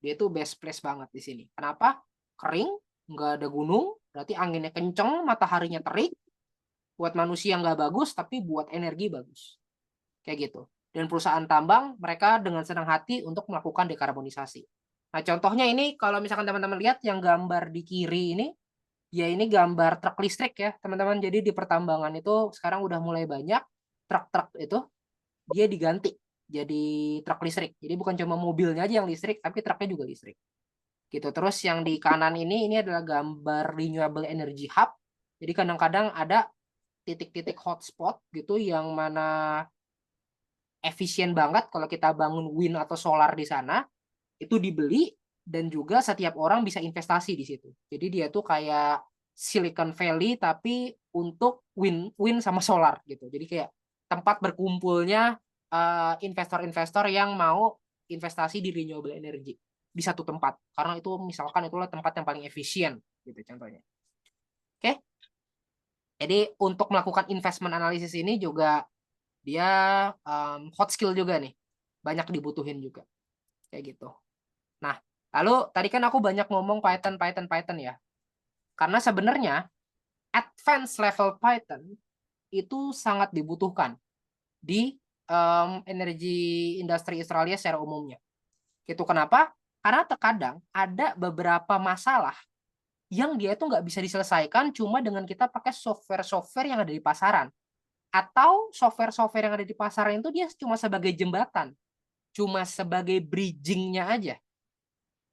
Dia itu best place banget di sini. Kenapa? Kering, nggak ada gunung, berarti anginnya kenceng, mataharinya terik, buat manusia nggak bagus, tapi buat energi bagus. Kayak gitu. Dan perusahaan tambang, mereka dengan senang hati untuk melakukan dekarbonisasi. Nah, contohnya ini, kalau misalkan teman-teman lihat yang gambar di kiri ini, ya ini gambar truk listrik ya, teman-teman. Jadi di pertambangan itu sekarang udah mulai banyak truk-truk itu, dia diganti jadi truk listrik. Jadi bukan cuma mobilnya aja yang listrik, tapi truknya juga listrik gitu. Terus yang di kanan ini adalah gambar renewable energy hub. Jadi kadang-kadang ada titik-titik hotspot gitu yang mana efisien banget kalau kita bangun wind atau solar di sana, itu dibeli dan juga setiap orang bisa investasi di situ. Jadi dia tuh kayak Silicon Valley tapi untuk wind sama solar gitu. Jadi kayak tempat berkumpulnya investor-investor yang mau investasi di renewable energy di satu tempat. Karena itu misalkan itulah tempat yang paling efisien gitu contohnya. Oke. Jadi untuk melakukan investment analysis ini juga dia hot skill juga nih. Banyak dibutuhin juga. Kayak gitu. Nah, lalu tadi kan aku banyak ngomong Python, Python, Python ya. Karena sebenarnya advanced level Python itu sangat dibutuhkan di energi industri Australia secara umumnya. Itu kenapa? Karena terkadang ada beberapa masalah yang dia itu nggak bisa diselesaikan cuma dengan kita pakai software-software yang ada di pasaran. Atau software-software yang ada di pasaran itu dia cuma sebagai jembatan, cuma sebagai bridging-nya aja.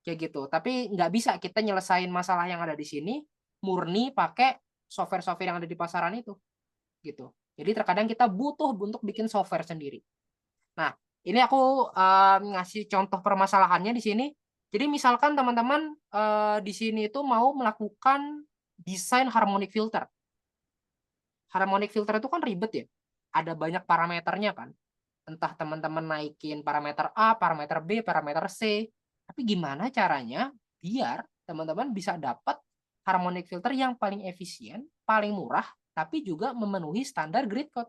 Kayak gitu. Tapi nggak bisa kita nyelesain masalah yang ada di sini murni pakai software-software yang ada di pasaran itu. Gitu. Jadi terkadang kita butuh untuk bikin software sendiri. Nah, ini aku ngasih contoh permasalahannya di sini. Jadi misalkan teman-teman di sini itu mau melakukan desain harmonic filter. Harmonic filter itu kan ribet ya. Ada banyak parameternya kan. Entah teman-teman naikin parameter A, parameter B, parameter C. Tapi gimana caranya biar teman-teman bisa dapat harmonic filter yang paling efisien, paling murah, tapi juga memenuhi standar grid code.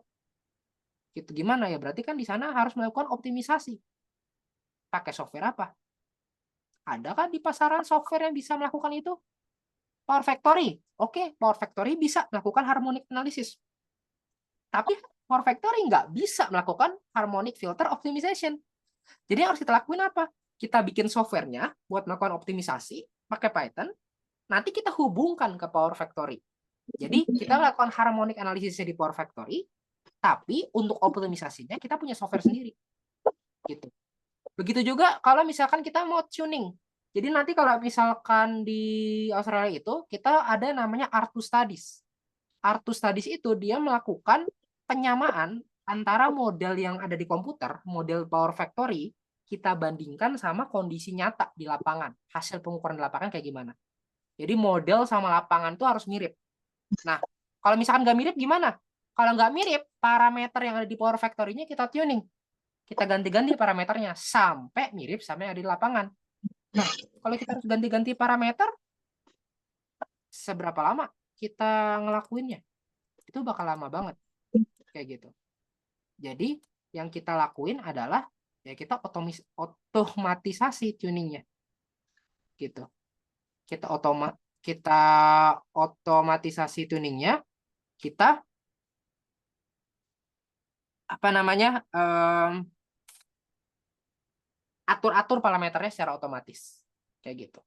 Gitu gimana ya? Berarti kan di sana harus melakukan optimisasi. Pakai software apa? Adakah di pasaran software yang bisa melakukan itu? Power Factory. Oke, Power Factory bisa melakukan harmonic analysis. Tapi Power Factory nggak bisa melakukan harmonic filter optimization. Jadi yang harus kita lakuin apa? Kita bikin softwarenya buat melakukan optimisasi pakai Python. Nanti kita hubungkan ke Power Factory. Jadi kita melakukan harmonic analysis di Power Factory, tapi untuk optimisasinya kita punya software sendiri. Gitu. Begitu juga kalau misalkan kita mau tuning. Jadi nanti kalau misalkan di Australia itu kita ada namanya R2 Studies. R2 Studies itu dia melakukan penyamaan antara model yang ada di komputer, model Power Factory, kita bandingkan sama kondisi nyata di lapangan. Hasil pengukuran di lapangan kayak gimana. Jadi model sama lapangan itu harus mirip. Nah, kalau misalkan nggak mirip gimana? Kalau nggak mirip, parameter yang ada di Power Factory-nya kita tuning. Kita ganti-ganti parameternya sampai mirip sama yang ada di lapangan. Nah, kalau kita harus ganti-ganti parameter, seberapa lama? kita ngelakuinnya. Itu bakal lama banget kayak gitu. Jadi yang kita lakuin adalah ya kita otomatisasi tuningnya gitu. Kita otomatisasi tuningnya, kita apa namanya atur-atur parameternya secara otomatis kayak gitu.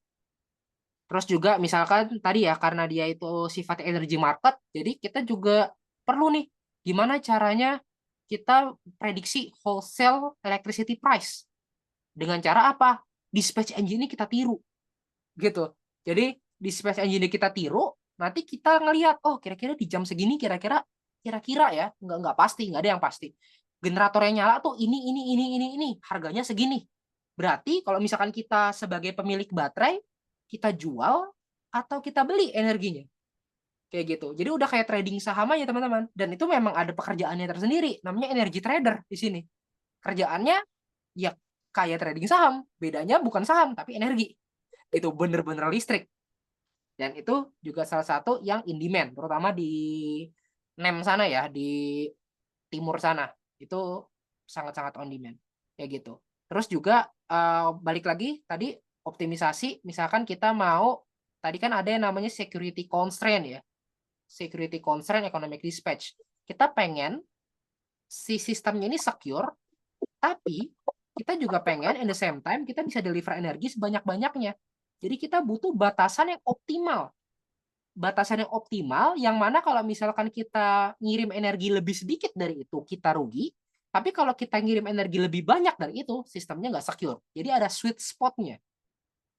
Terus juga misalkan tadi ya karena dia itu sifatnya energy market, jadi kita juga perlu nih gimana caranya kita prediksi wholesale electricity price. Dengan cara apa? Dispatch engine ini kita tiru gitu. Jadi dispatch engine kita tiru, nanti kita ngelihat oh kira-kira di jam segini kira-kira ya, nggak pasti, nggak ada yang pasti. Generatornya nyala tuh ini harganya segini. Berarti kalau misalkan kita sebagai pemilik baterai, kita jual atau kita beli energinya. Kayak gitu. Jadi udah kayak trading saham aja teman-teman. Dan itu memang ada pekerjaannya tersendiri. Namanya energy trader di sini. Kerjaannya ya kayak trading saham. Bedanya bukan saham tapi energi. Itu bener-bener listrik. Dan itu juga salah satu yang in demand. Terutama di NEM sana ya. Di timur sana. Itu sangat-sangat on demand. Kayak gitu. Terus juga balik lagi tadi optimisasi. Misalkan kita mau, tadi kan ada yang namanya security constraint ya. Security constraint economic dispatch. Kita pengen si sistemnya ini secure, tapi kita juga pengen in the same time kita bisa deliver energi sebanyak-banyaknya. Jadi kita butuh batasan yang optimal. Batasan yang optimal yang mana kalau misalkan kita ngirim energi lebih sedikit dari itu, kita rugi. Tapi kalau kita ngirim energi lebih banyak dari itu, sistemnya nggak secure. Jadi ada sweet spot-nya.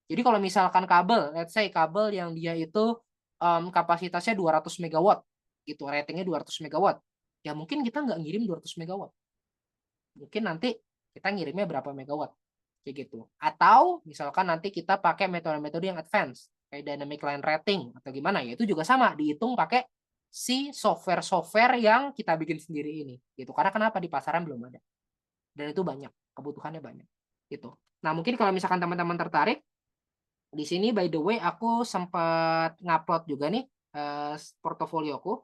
Jadi kalau misalkan kabel, let's say kabel yang dia itu kapasitasnya 200 megawatt, gitu, ratingnya 200 megawatt, ya mungkin kita nggak ngirim 200 megawatt. Mungkin nanti kita ngirimnya berapa megawatt, kayak gitu. Atau misalkan nanti kita pakai metode-metode yang advance, kayak dynamic line rating atau gimana, ya itu juga sama, dihitung pakai si software-software yang kita bikin sendiri ini, gitu. Karena kenapa di pasaran belum ada, dan itu banyak, kebutuhannya banyak, gitu. Nah mungkin kalau misalkan teman-teman tertarik, di sini by the way aku sempat ngupload juga nih portofolioku.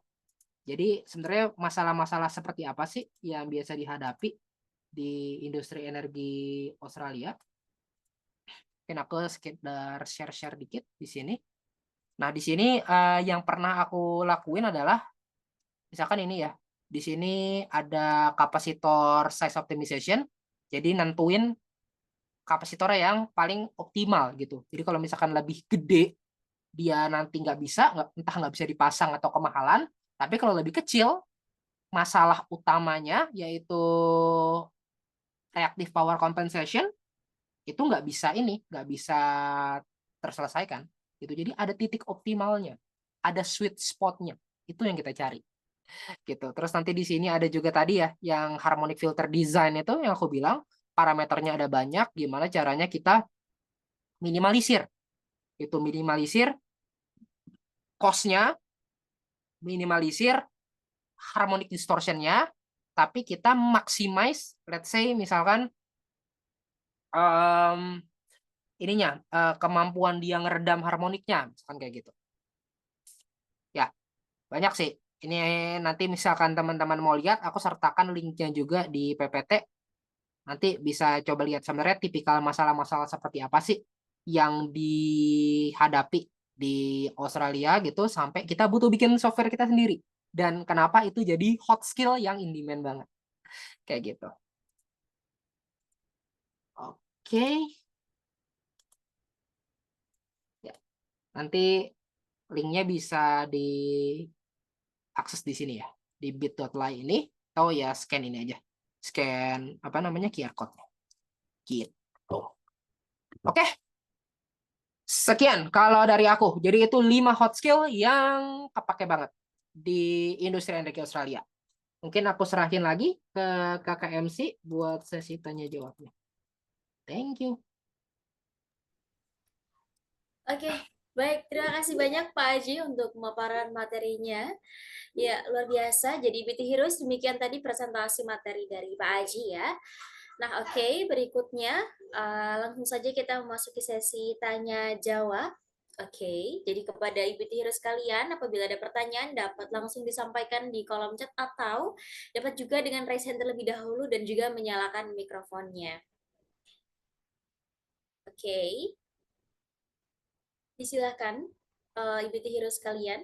Jadi sebenarnya masalah-masalah seperti apa sih yang biasa dihadapi di industri energi Australia? Mungkin aku sekedar share-share dikit di sini. Nah, di sini yang pernah aku lakuin adalah misalkan ini ya. Di sini ada kapasitor size optimization. Jadi nentuin kapasitor yang paling optimal gitu. Jadi kalau misalkan lebih gede dia nanti entah nggak bisa dipasang atau kemahalan. Tapi kalau lebih kecil, masalah utamanya yaitu reactive power compensation itu nggak bisa terselesaikan. Gitu. Jadi ada titik optimalnya, ada sweet spotnya. Itu yang kita cari. Gitu. Terus nanti di sini ada juga tadi ya, yang harmonic filter design itu yang aku bilang parameternya ada banyak. Gimana caranya kita minimalisir? Itu minimalisir cost-nya, minimalisir harmonic distortion-nya, tapi kita maximize, let's say misalkan um, ininya kemampuan dia ngeredam harmoniknya, misalkan kayak gitu. Ya, banyak sih. Ini nanti misalkan teman-teman mau lihat, aku sertakan linknya juga di PPT. Nanti bisa coba lihat sebenarnya tipikal masalah-masalah seperti apa sih yang dihadapi di Australia gitu sampai kita butuh bikin software kita sendiri. Dan kenapa itu jadi hot skill yang in demand banget. Kayak gitu. Oke. Ya, nanti linknya bisa diakses di sini ya. Di bit.ly ini. Atau ya scan ini aja. Scan apa namanya QR code. Gitu. Oke. Sekian kalau dari aku. Jadi itu 5 hot skill yang kepake banget di industri energi Australia. Mungkin aku serahin lagi ke kakak MC buat sesi tanya jawabnya. Thank you. Oke, baik. Terima kasih banyak Pak Aji untuk pemaparan materinya. Ya, luar biasa. Jadi BT Heroes, demikian tadi presentasi materi dari Pak Aji ya. Nah, oke, berikutnya langsung saja kita memasuki sesi tanya jawab. Oke, jadi kepada Ibu Tihiro sekalian, apabila ada pertanyaan dapat langsung disampaikan di kolom chat atau dapat juga dengan raise hand terlebih dahulu dan juga menyalakan mikrofonnya. Oke, disilahkan Ibu Tihiro sekalian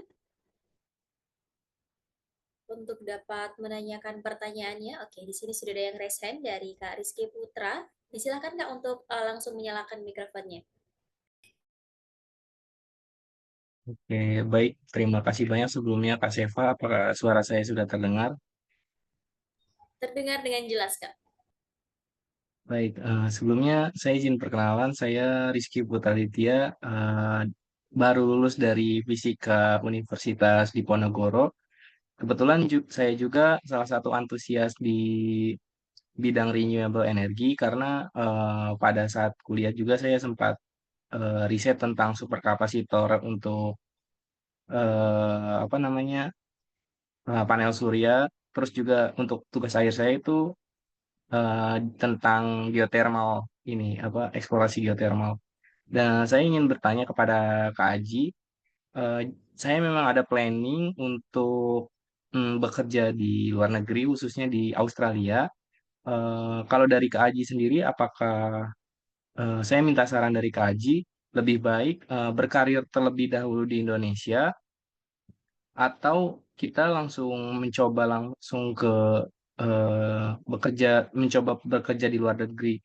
untuk dapat menanyakan pertanyaannya. Oke, di sini sudah ada yang raise hand dari Kak Rizky Putra. Disilahkan Kak untuk langsung menyalakan mikrofonnya. Oke, baik. Terima kasih banyak sebelumnya Kak Seva. Apakah suara saya sudah terdengar? Terdengar dengan jelas Kak. Baik, sebelumnya saya izin perkenalan. Saya Rizky Putraditya, baru lulus dari Fisika Universitas Diponegoro. Kebetulan saya juga salah satu antusias di bidang renewable energy karena pada saat kuliah juga saya sempat riset tentang superkapasitor untuk apa namanya panel surya. Terus juga untuk tugas akhir saya itu tentang geothermal ini apa eksplorasi geothermal. Dan saya ingin bertanya kepada Kak Aji, eh, saya memang ada planning untuk bekerja di luar negeri khususnya di Australia. Kalau dari Kak Aji sendiri, apakah saya minta saran dari Kak Aji lebih baik berkarir terlebih dahulu di Indonesia atau kita langsung mencoba langsung ke bekerja mencoba bekerja di luar negeri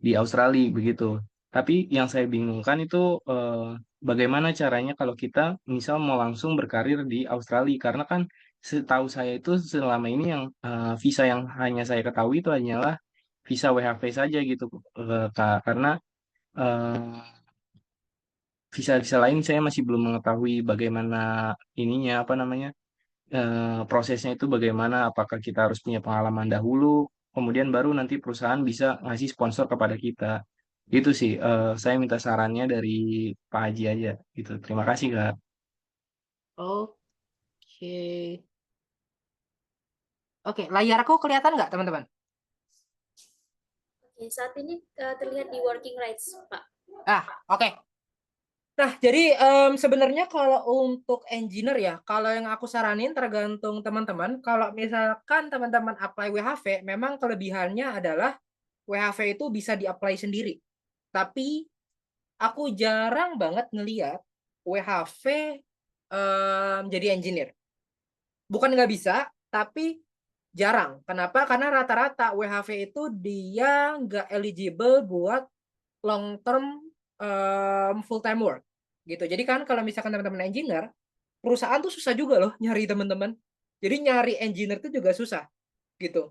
di Australia begitu. Tapi yang saya bingungkan itu bagaimana caranya kalau kita misal mau langsung berkarir di Australia karena kan setahu saya itu selama ini yang visa yang hanya saya ketahui itu hanyalah visa WHV saja gitu Kak. Karena eh, visa-visa lain saya masih belum mengetahui bagaimana ininya apa namanya prosesnya itu bagaimana, apakah kita harus punya pengalaman dahulu, kemudian baru nanti perusahaan bisa ngasih sponsor kepada kita. Gitu sih, saya minta sarannya dari Pak Haji aja gitu. Terima kasih Kak. Oke. Oke, layar aku kelihatan nggak, teman-teman? Oke, saat ini terlihat di working rights Pak. Ah, oke. Nah, jadi sebenarnya kalau untuk engineer ya, kalau yang aku saranin tergantung teman-teman. Kalau misalkan teman-teman apply WHV, memang kelebihannya adalah WHV itu bisa di-apply sendiri. Tapi aku jarang banget ngeliat WHV jadi engineer. Bukan nggak bisa, tapi jarang. Kenapa? Karena rata-rata WHV itu dia nggak eligible buat long term full time work gitu. Jadi kan kalau misalkan teman-teman engineer, perusahaan tuh susah juga loh nyari teman-teman. Jadi nyari engineer itu juga susah gitu.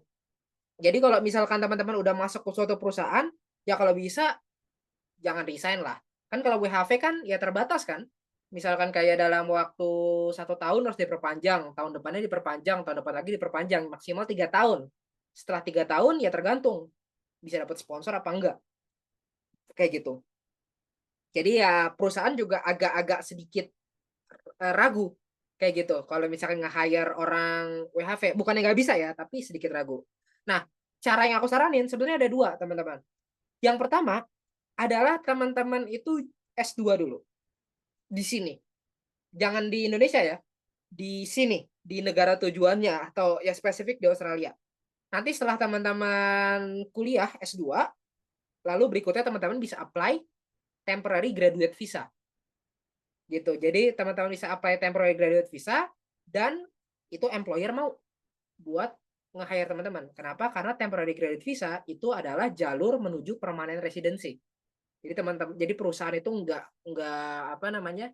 Jadi kalau misalkan teman-teman udah masuk ke suatu perusahaan, ya kalau bisa jangan resign lah. Kan kalau WHV kan ya terbatas kan. Misalkan kayak dalam waktu 1 tahun harus diperpanjang, tahun depannya diperpanjang, tahun depan lagi diperpanjang, maksimal 3 tahun. Setelah 3 tahun ya tergantung bisa dapat sponsor apa enggak, kayak gitu. Jadi ya perusahaan juga agak-agak sedikit ragu kayak gitu. Kalau misalkan nge-hire orang WHV, bukannya nggak bisa ya, tapi sedikit ragu. Nah, cara yang aku saranin sebenarnya ada dua, teman-teman. Yang pertama adalah teman-teman itu S2 dulu di sini. Jangan di Indonesia ya, di sini, di negara tujuannya atau ya spesifik di Australia. Nanti setelah teman-teman kuliah S2, lalu berikutnya teman-teman bisa apply temporary graduate visa gitu. Jadi teman-teman bisa apply temporary graduate visa dan itu employer mau buat nge-hire teman-teman. Kenapa? Karena temporary graduate visa itu adalah jalur menuju permanent residency. Jadi teman-teman, jadi perusahaan itu nggak apa namanya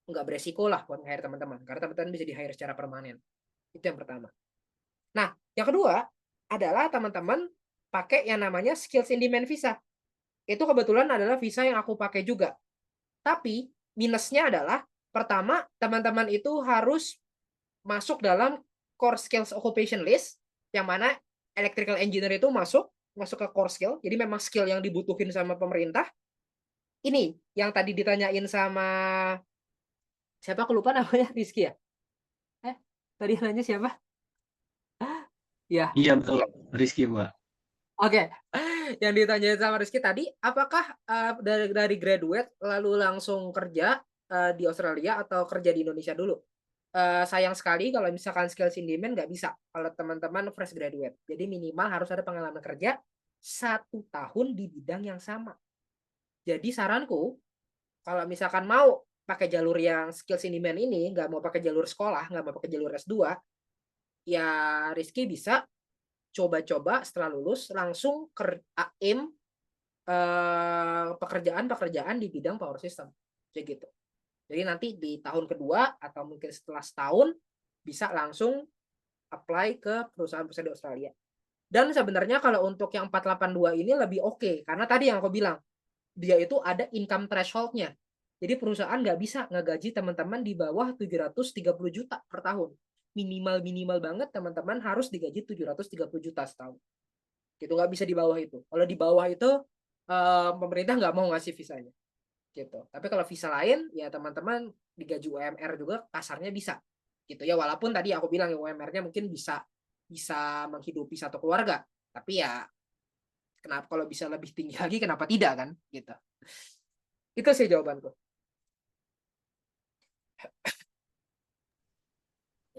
nggak beresiko lah buat nge-hire teman-teman. Karena teman-teman bisa di-hire secara permanen. Itu yang pertama. Nah, yang kedua adalah teman-teman pakai yang namanya skills in demand visa. Itu kebetulan adalah visa yang aku pakai juga. Tapi minusnya adalah pertama teman-teman itu harus masuk dalam core skills occupation list yang mana electrical engineer itu masuk ke core skill. Jadi memang skill yang dibutuhin sama pemerintah. Ini yang tadi ditanyain sama siapa aku lupa namanya Rizky ya. Tadi nanya siapa? Ya, Iya betul, Rizky Pak. oke. Yang ditanyain sama Rizky tadi, apakah dari graduate lalu langsung kerja di Australia atau kerja di Indonesia dulu? Sayang sekali kalau misalkan skills in demand nggak bisa kalau teman-teman fresh graduate. Jadi minimal harus ada pengalaman kerja 1 tahun di bidang yang sama. Jadi saranku, kalau misalkan mau pakai jalur yang skills in demand ini, nggak mau pakai jalur sekolah, nggak mau pakai jalur S2, ya Rizky bisa coba-coba setelah lulus langsung aim pekerjaan-pekerjaan di bidang power system. Kayak gitu. Jadi nanti di tahun kedua atau mungkin setelah setahun bisa langsung apply ke perusahaan-perusahaan di Australia. Dan sebenarnya kalau untuk yang 482 ini lebih oke, karena tadi yang aku bilang, dia itu ada income threshold-nya. Jadi perusahaan nggak bisa ngegaji teman-teman di bawah 730 juta per tahun. Minimal banget teman-teman harus digaji 730 juta setahun. Gitu, nggak bisa di bawah itu. Kalau di bawah itu pemerintah nggak mau ngasih visanya. Gitu. Tapi kalau visa lain ya teman-teman digaji UMR juga kasarnya bisa. Gitu ya, walaupun tadi aku bilang UMR-nya mungkin bisa menghidupi satu keluarga. Tapi ya kenapa kalau bisa lebih tinggi lagi kenapa tidak kan? Gitu. Itu sih jawabanku.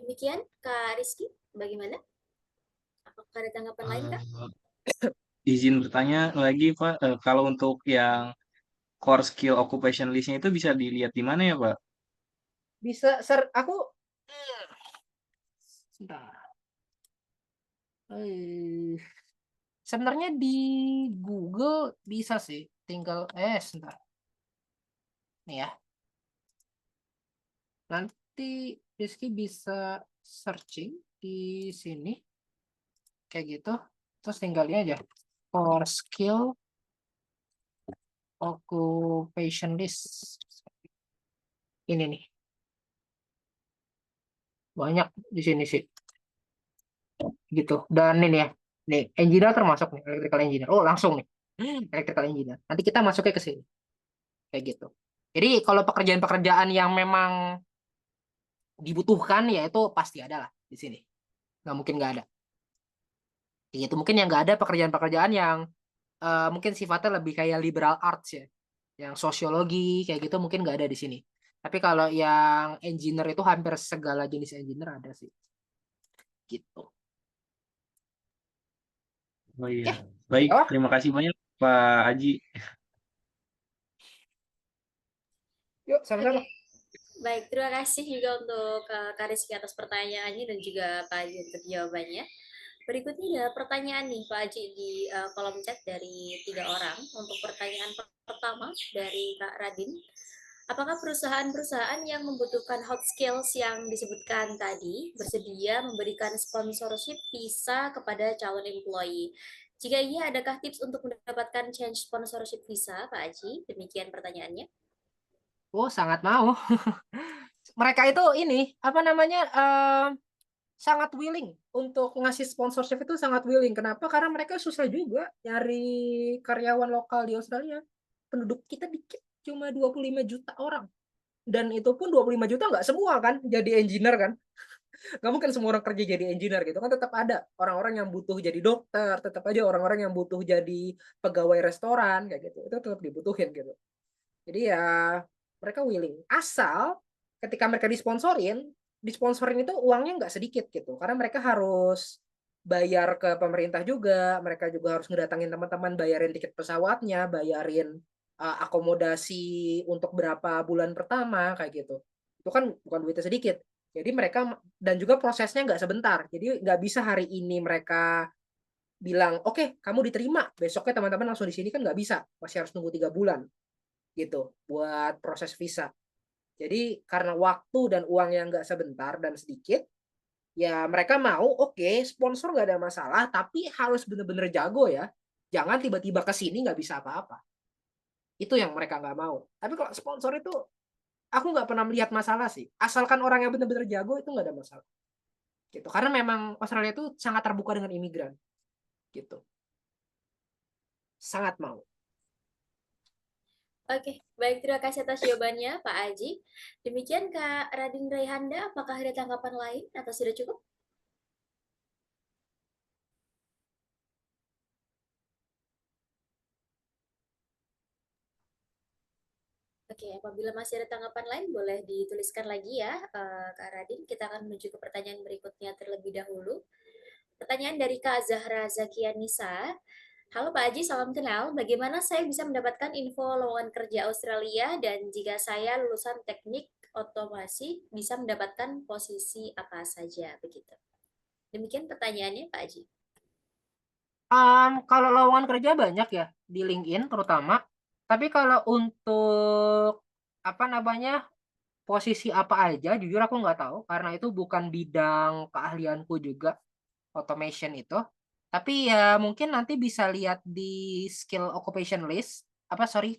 Demikian Kak Rizky, bagaimana? Apakah ada tanggapan lain Kak? Izin bertanya lagi Pak, kalau untuk yang core skill occupation list-nya itu bisa dilihat di mana ya Pak? Bisa aku sebentar. Sebenarnya di Google bisa sih. Tinggal sebentar. Nih ya. Nanti Rizky bisa searching di sini kayak gitu. Terus tinggal ini aja. Core skill occupation list. Ini nih. Banyak di sini sih. Gitu. Dan ini ya. Nih, engineer termasuk nih, electrical engineer. Oh, langsung nih. Electrical engineer. Nanti kita masuknya ke sini. Kayak gitu. Jadi kalau pekerjaan-pekerjaan yang memang dibutuhkan ya itu pasti ada lah di sini. Nggak mungkin nggak ada. Kayak gitu. Mungkin yang nggak ada pekerjaan-pekerjaan yang mungkin sifatnya lebih kayak liberal arts ya. Yang sosiologi kayak gitu mungkin nggak ada di sini. Tapi kalau yang engineer itu hampir segala jenis engineer ada sih. Gitu. Oh iya. Oke, Baik, jawab. terima kasih banyak Pak Aji. Yuk, Oke, sama-sama. baik. Terima kasih juga untuk Kak Rizky atas pertanyaannya dan juga Pak Haji untuk jawabannya. Berikutnya ada pertanyaan nih Pak Haji di kolom chat dari 3 orang. Untuk pertanyaan pertama dari Kak Radin. Apakah perusahaan-perusahaan yang membutuhkan hot skills yang disebutkan tadi bersedia memberikan sponsorship visa kepada calon employee? Jika iya, adakah tips untuk mendapatkan change sponsorship visa, Pak Haji? Demikian pertanyaannya. Oh, sangat mau. Mereka itu ini apa namanya sangat willing untuk ngasih sponsorship itu sangat willing. Kenapa? Karena mereka susah juga nyari karyawan lokal di Australia. Penduduk kita dikit, cuma 25 juta orang. Dan itu pun 25 juta nggak semua kan jadi engineer kan. Nggak mungkin semua orang kerja jadi engineer gitu kan, tetap ada orang-orang yang butuh jadi dokter, tetap aja orang-orang yang butuh jadi pegawai restoran kayak gitu. Itu tetap dibutuhin gitu. Jadi ya mereka willing. Asal ketika mereka disponsorin itu uangnya nggak sedikit gitu. Karena mereka harus bayar ke pemerintah juga, mereka juga harus ngedatangin teman-teman, bayarin tiket pesawatnya, bayarin akomodasi untuk berapa bulan pertama kayak gitu. Itu kan bukan duitnya sedikit. Jadi mereka dan juga prosesnya nggak sebentar. Jadi nggak bisa hari ini mereka bilang oke kamu diterima, besoknya teman-teman langsung di sini kan nggak bisa, masih harus nunggu 3 bulan gitu buat proses visa. Jadi karena waktu dan uang yang nggak sebentar dan sedikit, ya mereka mau oke sponsor nggak ada masalah, tapi harus bener-bener jago ya. Jangan tiba-tiba ke sini nggak bisa apa-apa. Itu yang mereka nggak mau. Tapi kalau sponsor itu aku nggak pernah melihat masalah sih. Asalkan orang yang bener-bener jago itu nggak ada masalah. Gitu. Karena memang Australia itu sangat terbuka dengan imigran. Gitu. Sangat mau. Oke, baik. Terima kasih atas jawabannya, Pak Aji. Demikian, Kak Radin Raihanda. Apakah ada tanggapan lain atau sudah cukup? Oke, apabila masih ada tanggapan lain boleh dituliskan lagi ya, Kak Radin. Kita akan menuju ke pertanyaan berikutnya terlebih dahulu. Pertanyaan dari Kak Zahra Zakianisa. Halo Pak Aji, salam kenal. Bagaimana saya bisa mendapatkan info lowongan kerja Australia dan jika saya lulusan teknik otomasi bisa mendapatkan posisi apa saja begitu. Demikian pertanyaannya Pak Aji. Kalau lowongan kerja banyak ya di LinkedIn terutama. Tapi kalau untuk apa namanya posisi apa aja, jujur aku nggak tahu karena itu bukan bidang keahlianku juga automation itu. Tapi ya mungkin nanti bisa lihat di skill occupation list,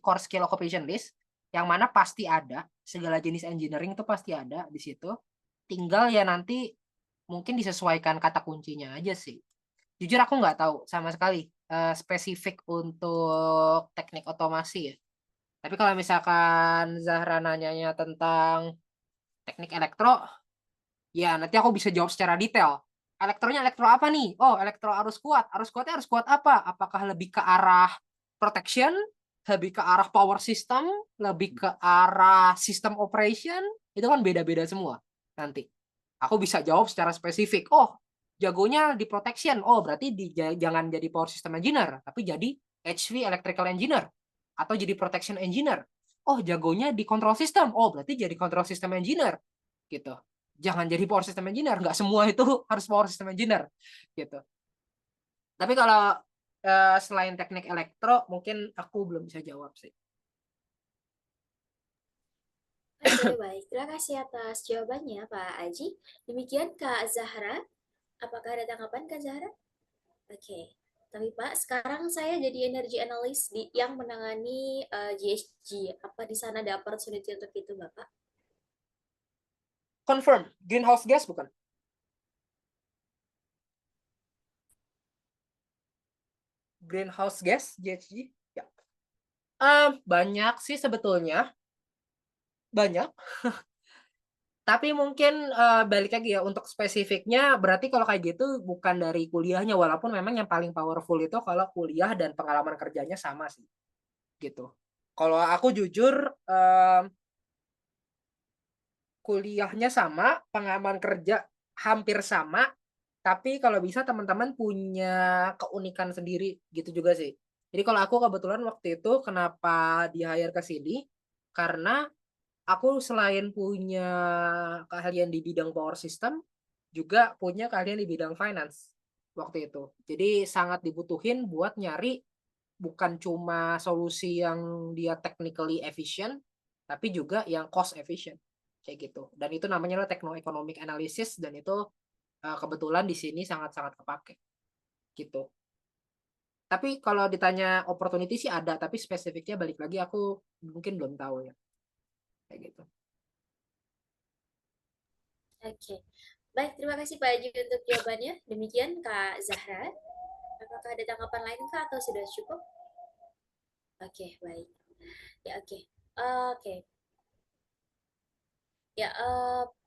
core skill occupation list, yang mana pasti ada segala jenis engineering itu pasti ada di situ. Tinggal ya nanti mungkin disesuaikan kata kuncinya aja sih. Jujur aku nggak tahu sama sekali spesifik untuk teknik otomasi ya. Tapi kalau misalkan Zahra nanyanya tentang teknik elektro, ya nanti aku bisa jawab secara detail. Elektronya elektro apa nih? Oh, elektro arus kuat. Arus kuatnya arus kuat apa? Apakah lebih ke arah protection, lebih ke arah power system, lebih ke arah system operation? Itu kan beda-beda semua nanti. Aku bisa jawab secara spesifik. Oh, jagonya di protection. Oh, berarti jangan jadi power system engineer, tapi jadi HV electrical engineer atau jadi protection engineer. Oh, jagonya di control system. Oh, berarti jadi control system engineer gitu. Jangan jadi power system engineer, nggak semua itu harus power system engineer gitu. Tapi kalau selain teknik elektro mungkin aku belum bisa jawab sih. Oke, baik. Terima kasih atas jawabannya Pak Aji. Demikian Kak Zahra. Apakah ada tanggapan Kak Zahra? Oke. Tapi Pak, sekarang saya jadi energy analyst yang menangani GSG. Apa di sana ada opportunity untuk itu, Bapak? Confirm, greenhouse gas bukan? Greenhouse gas, GHG? Ya. Banyak sih sebetulnya. Banyak. Tapi mungkin balik lagi ya untuk spesifiknya berarti kalau kayak gitu bukan dari kuliahnya walaupun memang yang paling powerful itu kalau kuliah dan pengalaman kerjanya sama sih gitu. Kalau aku jujur kuliahnya sama, pengalaman kerja hampir sama, tapi kalau bisa teman-teman punya keunikan sendiri gitu juga sih. Jadi kalau aku kebetulan waktu itu kenapa di-hire ke sini karena aku selain punya keahlian di bidang power system juga punya keahlian di bidang finance waktu itu. Jadi sangat dibutuhin buat nyari bukan cuma solusi yang dia technically efficient, tapi juga yang cost efficient kayak gitu. Dan itu namanya techno-economic analysis dan itu kebetulan di sini sangat-sangat kepake gitu. Tapi kalau ditanya opportunity sih ada, tapi spesifiknya balik lagi aku mungkin belum tahu ya kayak gitu. Oke. Baik, terima kasih Pak Aji untuk jawabannya. Demikian Kak Zahra. Apakah ada tanggapan lain Kak atau sudah cukup? Oke, baik. Ya, oke. Oke. Ya,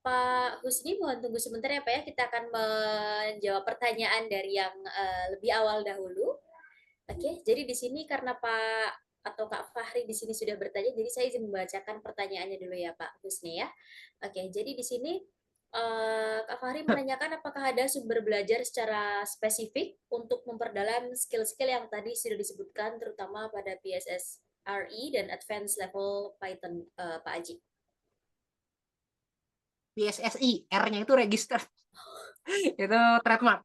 Pak Husni, mohon tunggu sebentar ya Pak ya. Kita akan menjawab pertanyaan dari yang lebih awal dahulu. Oke, jadi di sini karena Pak atau Kak Fahri di sini sudah bertanya, jadi saya izin membacakan pertanyaannya dulu ya Pak Husni ya. Oke, jadi di sini Kak Fahri menanyakan apakah ada sumber belajar secara spesifik untuk memperdalam skill-skill yang tadi sudah disebutkan, terutama pada PSS RE dan Advanced Level Python, Pak Aji. PSSI, R-nya itu register. Itu trademark.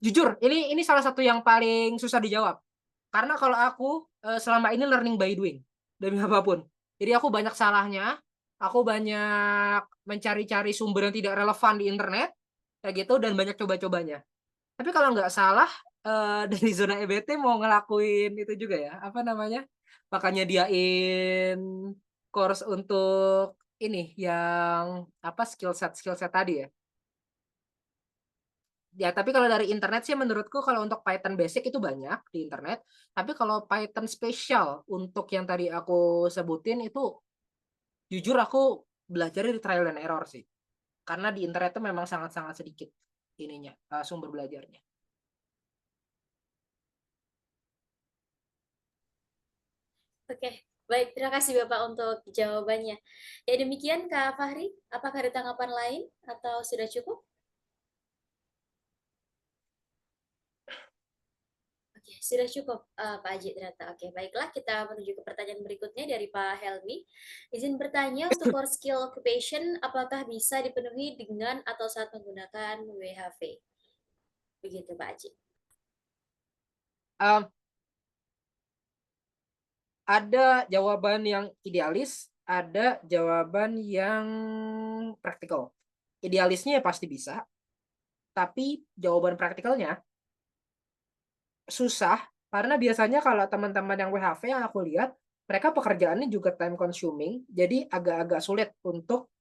Jujur, ini salah satu yang paling susah dijawab. Karena kalau aku selama ini learning by doing demi apapun. Jadi aku banyak salahnya, aku banyak mencari-cari sumber yang tidak relevan di internet, kayak gitu dan banyak coba-cobanya. Tapi kalau nggak salah dari zona EBT mau ngelakuin itu juga ya, apa namanya? Makanya diain course untuk ini yang apa skill set tadi ya. Ya, tapi kalau dari internet sih menurutku kalau untuk Python basic itu banyak di internet. Tapi kalau Python spesial untuk yang tadi aku sebutin itu jujur aku belajar dari trial and error sih. Karena di internet itu memang sangat-sangat sedikit ininya sumber belajarnya. Oke, baik. Terima kasih Bapak untuk jawabannya. Ya demikian Kak Fahri, apakah ada tanggapan lain atau sudah cukup? Oke, sudah cukup Pak Haji ternyata. Oke, baiklah kita menuju ke pertanyaan berikutnya dari Pak Helmi. Izin bertanya untuk core skill occupation apakah bisa dipenuhi dengan atau saat menggunakan WHV? Begitu Pak Haji. Um, ada jawaban yang idealis, ada jawaban yang praktikal. Idealisnya ya pasti bisa, tapi jawaban praktikalnya susah karena biasanya kalau teman-teman yang WHV yang aku lihat mereka pekerjaannya juga time consuming, jadi agak-agak sulit untuk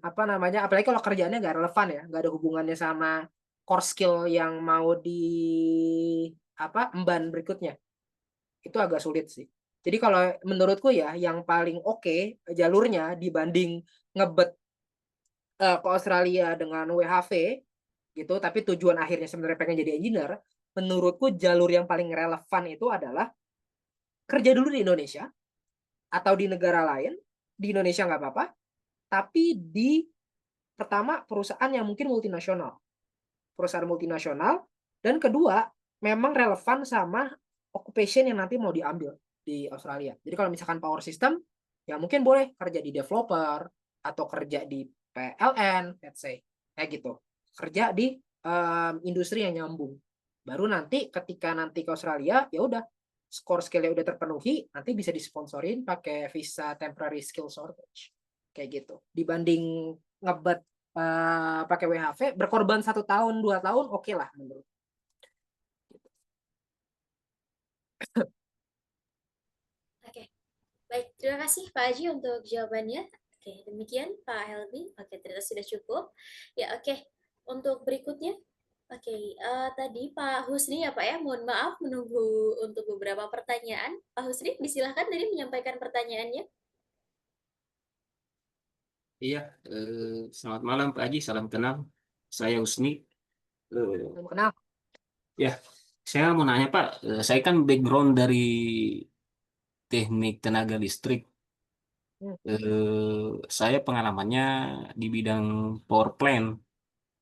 apa namanya, apalagi kalau kerjaannya nggak relevan ya, nggak ada hubungannya sama core skill yang mau di apa emban berikutnya, itu agak sulit sih. Jadi kalau menurutku ya yang paling oke jalurnya dibanding ngebet ke Australia dengan WHV gitu, tapi tujuan akhirnya sebenarnya pengen jadi engineer, menurutku jalur yang paling relevan itu adalah kerja dulu di Indonesia atau di negara lain. Di Indonesia nggak apa-apa, tapi di pertama perusahaan yang mungkin multinasional, perusahaan multinasional, dan kedua memang relevan sama occupation yang nanti mau diambil di Australia. Jadi kalau misalkan power system, ya mungkin boleh kerja di developer atau kerja di PLN, let's say, kayak gitu. Kerja di industri yang nyambung. Baru nanti ketika nanti ke Australia, ya udah skor skillnya udah terpenuhi, nanti bisa disponsorin pakai visa temporary skill shortage, kayak gitu. Dibanding ngebet pakai WHV, berkorban 1 tahun 2 tahun, oke lah menurut. Oke, baik. Terima kasih Pak Haji untuk jawabannya. Oke, demikian Pak Helmi. Oke, ternyata sudah cukup. Ya, oke. Untuk berikutnya, oke, tadi Pak Husni ya Pak ya, mohon maaf menunggu untuk beberapa pertanyaan. Pak Husni, disilahkan tadi menyampaikan pertanyaannya. Iya, selamat malam Pak Haji, salam kenal. Saya Usni. Eh, Kenal. ya, saya mau nanya Pak, saya kan background dari teknik tenaga listrik. Saya pengalamannya di bidang power plant,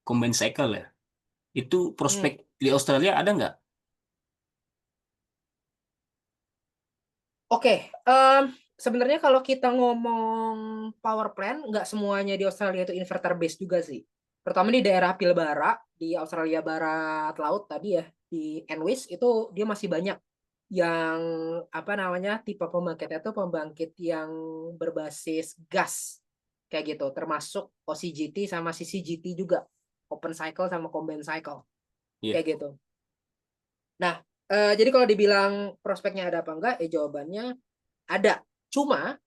combined cycle ya. Itu prospek di Australia ada nggak? Oke, sebenarnya kalau kita ngomong power plant, nggak semuanya di Australia itu inverter base juga sih. Terutama di daerah Pilbara, di Australia Barat Laut tadi ya, di Enwis itu dia masih banyak yang apa namanya tipe pembangkitnya itu pembangkit yang berbasis gas kayak gitu, termasuk OCGT sama CCGT juga, open cycle sama combined cycle Iya. kayak gitu. Nah, jadi kalau dibilang prospeknya ada apa enggak, jawabannya ada, cuma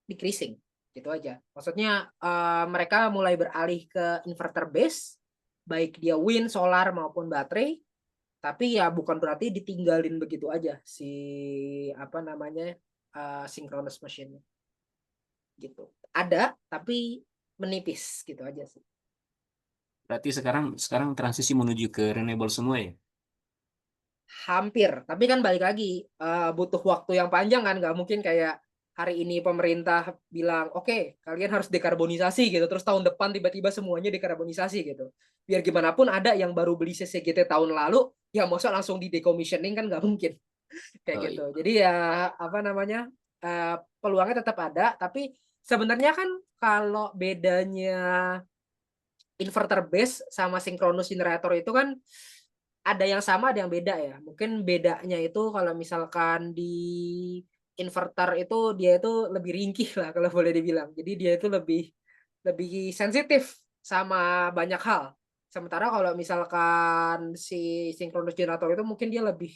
decreasing gitu aja. Maksudnya mereka mulai beralih ke inverter base, baik dia wind, solar maupun baterai, tapi ya bukan berarti ditinggalin begitu aja si apa namanya synchronous machine gitu. Ada tapi menipis gitu aja sih. Berarti sekarang transisi menuju ke renewable semua ya? Hampir, tapi kan balik lagi butuh waktu yang panjang kan, nggak mungkin kayak hari ini pemerintah bilang oke, kalian harus dekarbonisasi gitu, terus tahun depan tiba-tiba semuanya dekarbonisasi gitu. Biar gimana pun ada yang baru beli CCGT tahun lalu, ya masa langsung di decommissioning kan nggak mungkin kayak Oh, gitu. iya. Jadi ya apa namanya peluangnya tetap ada, tapi sebenarnya kan kalau bedanya inverter base sama synchronous generator itu kan ada yang sama ada yang beda ya. Mungkin bedanya itu kalau misalkan di inverter itu dia itu lebih ringkih lah kalau boleh dibilang. Jadi dia itu lebih lebih sensitif sama banyak hal. Sementara kalau misalkan si synchronous generator itu mungkin dia lebih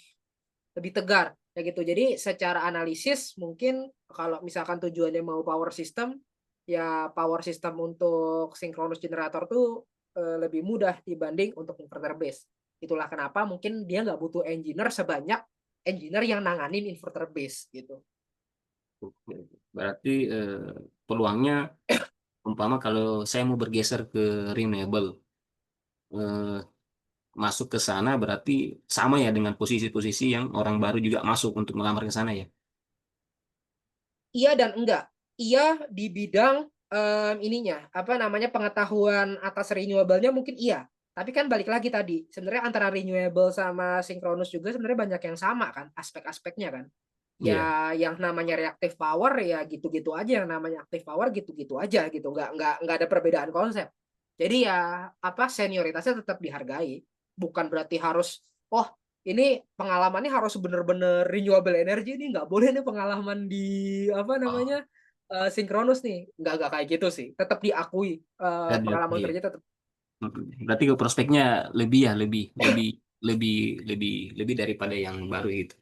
lebih tegar kayak gitu. Jadi secara analisis mungkin kalau misalkan tujuannya mau power system, ya power system untuk synchronous generator tuh lebih mudah dibanding untuk inverter base. Itulah kenapa mungkin dia nggak butuh engineer sebanyak engineer yang nanganin inverter base gitu. Berarti peluangnya umpama kalau saya mau bergeser ke renewable, eh, masuk ke sana berarti sama ya dengan posisi-posisi yang orang baru juga masuk untuk melamar ke sana ya. Iya dan enggak. Iya di bidang ininya, apa namanya, pengetahuan atas renewable-nya mungkin iya. Tapi kan balik lagi tadi, sebenarnya antara renewable sama sinkronus juga sebenarnya banyak yang sama kan, aspek-aspeknya kan. Iya. Ya yang namanya reactive power ya gitu-gitu aja, yang namanya active power gitu-gitu aja gitu. Nggak ada perbedaan konsep. Jadi ya apa, senioritasnya tetap dihargai. Bukan berarti harus, oh ini pengalamannya harus bener-bener renewable energy, ini nggak boleh nih pengalaman di apa Oh, namanya, sinkronus nih, nggak kayak gitu sih, tetap diakui, dan pengalaman iya. kerja tetap. Berarti ke prospeknya lebih ya, lebih, lebih, lebih daripada yang baru itu.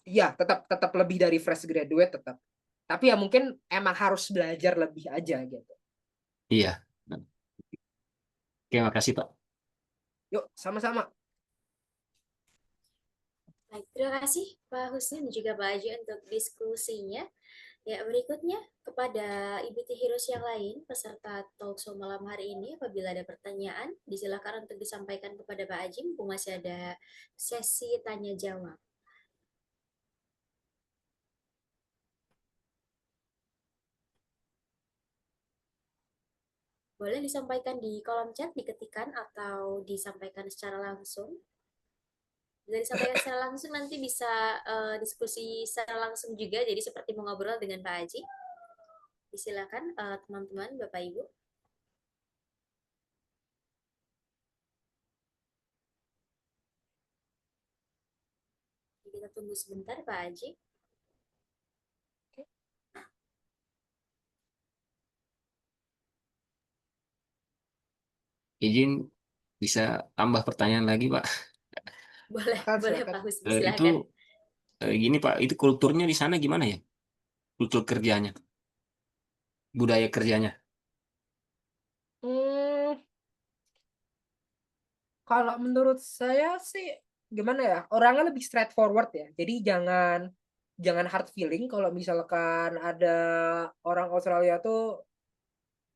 Iya tetap tetap lebih dari fresh graduate tetap, tapi ya mungkin emang harus belajar lebih aja gitu. Iya. Oke, makasih Pak. Yuk sama-sama. Baik, terima kasih Pak Husni dan juga Pak Aji untuk diskusinya. Ya, berikutnya kepada Ibu Tihiros yang lain, peserta talkshow malam hari ini, apabila ada pertanyaan, disilakan untuk disampaikan kepada Pak Aji, mumpung masih ada sesi tanya jawab. Boleh disampaikan di kolom chat, diketikkan atau disampaikan secara langsung. Bisa disampaikan secara langsung, nanti bisa diskusi secara langsung juga, jadi seperti mau ngobrol dengan Pak Aji. Disilakan teman-teman, Bapak Ibu. Kita tunggu sebentar Pak Aji. Izin bisa tambah pertanyaan lagi Pak. Boleh, Silakan boleh silakan. Pak Husni, Itu silakan. gini Pak, itu kulturnya di sana gimana ya? Kultur kerjanya, budaya kerjanya. Hmm, Kalau menurut saya sih gimana ya, orangnya lebih straightforward ya. Jadi jangan hard feeling kalau misalkan ada orang Australia tuh,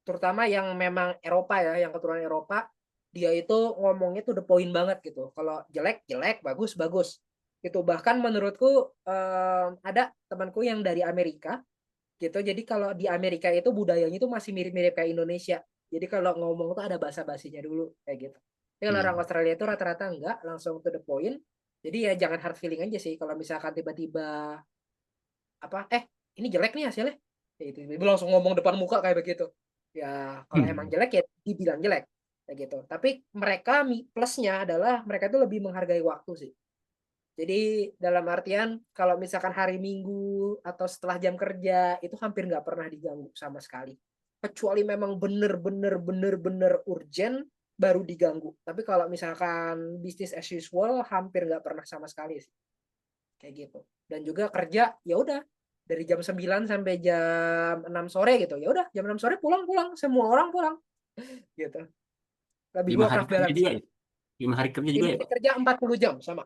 terutama yang memang Eropa ya, yang keturunan Eropa, dia itu ngomongnya tuh the point banget gitu. Kalau jelek jelek, bagus bagus. Gitu. Bahkan menurutku ada temanku yang dari Amerika gitu. Jadi kalau di Amerika itu budayanya itu masih mirip-mirip kayak Indonesia. Jadi kalau ngomong tuh ada basa-basinya dulu kayak gitu. Tapi kalau orang Hmm. Australia itu rata-rata enggak, langsung to the point. Jadi ya jangan hard feeling aja sih kalau misalkan tiba-tiba apa, ini jelek nih hasilnya. Ya itu langsung ngomong depan muka kayak begitu. Ya kalau emang Hmm. jelek ya dibilang jelek kayak gitu. Tapi mereka plusnya adalah mereka itu lebih menghargai waktu sih. Jadi dalam artian kalau misalkan hari Minggu atau setelah jam kerja itu hampir nggak pernah diganggu sama sekali. Kecuali memang bener-bener urgent baru diganggu. Tapi kalau misalkan bisnis as usual hampir nggak pernah sama sekali sih. Kayak gitu. Dan juga kerja ya udah dari jam 9 sampai jam 6 sore gitu. Ya udah jam 6 sore pulang-pulang, semua orang pulang gitu. Lebih Lima work hari life kerja balance. juga ya? 5 hari kerja juga 5 ya hari Pak? kerja 40 jam sama.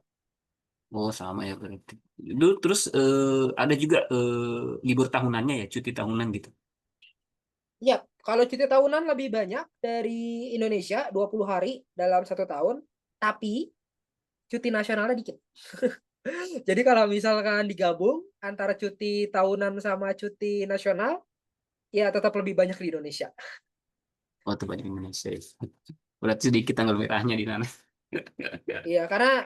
Oh sama ya berarti. Terus ada juga libur tahunannya ya, cuti tahunan gitu. Ya, kalau cuti tahunan lebih banyak dari Indonesia, 20 hari dalam 1 tahun, tapi cuti nasionalnya dikit. Jadi kalau misalkan digabung antara cuti tahunan sama cuti nasional, ya tetap lebih banyak di Indonesia. Oh tempat di Indonesia ya. Berarti sedikit tanggal merahnya di sana. Iya, karena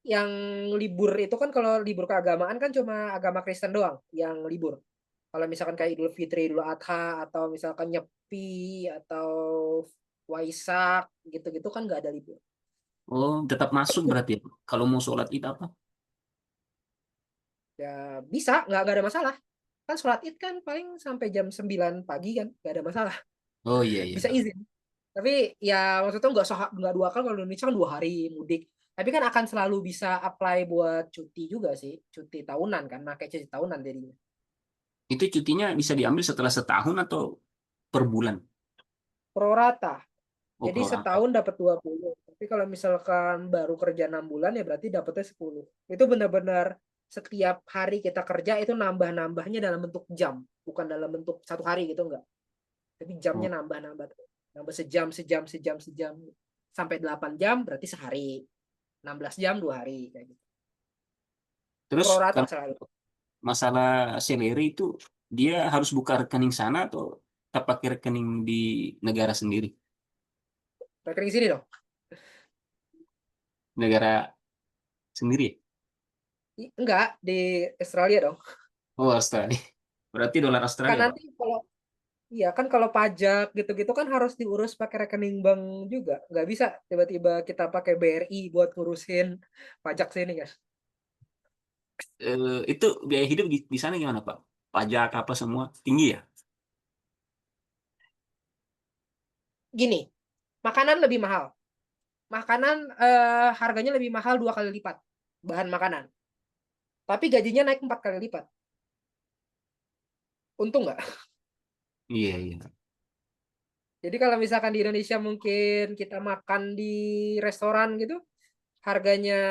yang libur itu kan kalau libur keagamaan kan cuma agama Kristen doang yang libur. Kalau misalkan kayak Idul Fitri, Idul Adha, atau misalkan Nyepi, atau Waisak, gitu-gitu kan nggak ada libur. Oh tetap masuk berarti ya. Kalau mau sholat id apa? Ya bisa, nggak ada masalah. Kan sholat id kan paling sampai jam 9 pagi kan, nggak ada masalah. Oh iya iya. Bisa izin. Tapi ya maksudnya nggak 2 kali, kalau di Indonesia kan 2 hari mudik. Tapi kan akan selalu bisa apply buat cuti juga sih, cuti tahunan kan, pakai cuti tahunan jadinya. Itu cutinya bisa diambil setelah setahun atau per bulan? Pro rata. Oh Jadi pro rata. setahun dapat 20. Tapi kalau misalkan baru kerja 6 bulan ya berarti dapatnya 10. Itu benar-benar setiap hari kita kerja itu nambah-nambahnya dalam bentuk jam, bukan dalam bentuk 1 hari gitu enggak. Tapi jamnya Oh, nambah-nambah. Nambah sejam, sejam, sejam, sejam. sampai 8 jam berarti sehari. 16 jam 2 hari kayak gitu. Terus Pro rata kalau selalu. masalah salary itu dia harus buka rekening sana atau kita pakai rekening di negara sendiri, Rekening sini dong. negara sendiri ya? Enggak, di Australia dong. Oh, Australia. Berarti dolar Kan Australia, Pak. nanti kalau iya kan kalau pajak gitu-gitu kan harus diurus pakai rekening bank juga. Nggak bisa tiba-tiba kita pakai BRI buat ngurusin pajak sini guys. Itu biaya hidup di sana gimana, Pak? Pajak apa semua tinggi ya? Gini, makanan lebih mahal. Makanan harganya lebih mahal 2 kali lipat. Bahan makanan. Tapi gajinya naik 4 kali lipat. Untung nggak? Iya, iya. Jadi kalau misalkan di Indonesia mungkin kita makan di restoran gitu, harganya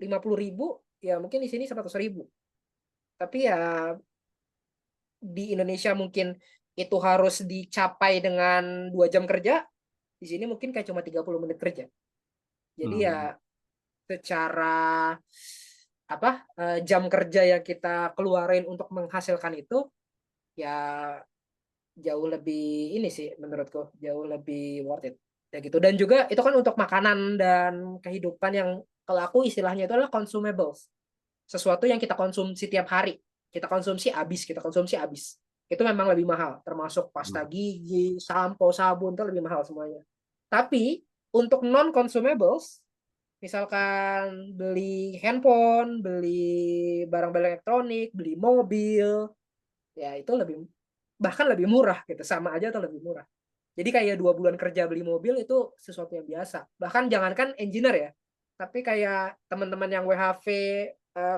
50.000, ya mungkin di sini 100.000. Tapi ya di Indonesia mungkin itu harus dicapai dengan 2 jam kerja, di sini mungkin kayak cuma 30 menit kerja. Jadi Hmm. ya secara apa jam kerja yang kita keluarin untuk menghasilkan itu ya jauh lebih ini sih menurutku jauh lebih worth it ya gitu. Dan juga itu kan untuk makanan dan kehidupan yang kalau aku istilahnya itu adalah consumables, sesuatu yang kita konsumsi tiap hari, kita konsumsi habis itu memang lebih mahal, termasuk pasta gigi, sampo, sabun itu lebih mahal semuanya. Tapi untuk non consumables, misalkan beli handphone, beli barang-barang elektronik, beli mobil, ya itu bahkan lebih murah gitu, sama aja atau lebih murah. Jadi kayak 2 bulan kerja beli mobil itu sesuatu yang biasa. Bahkan jangankan engineer ya, tapi kayak teman-teman yang WHV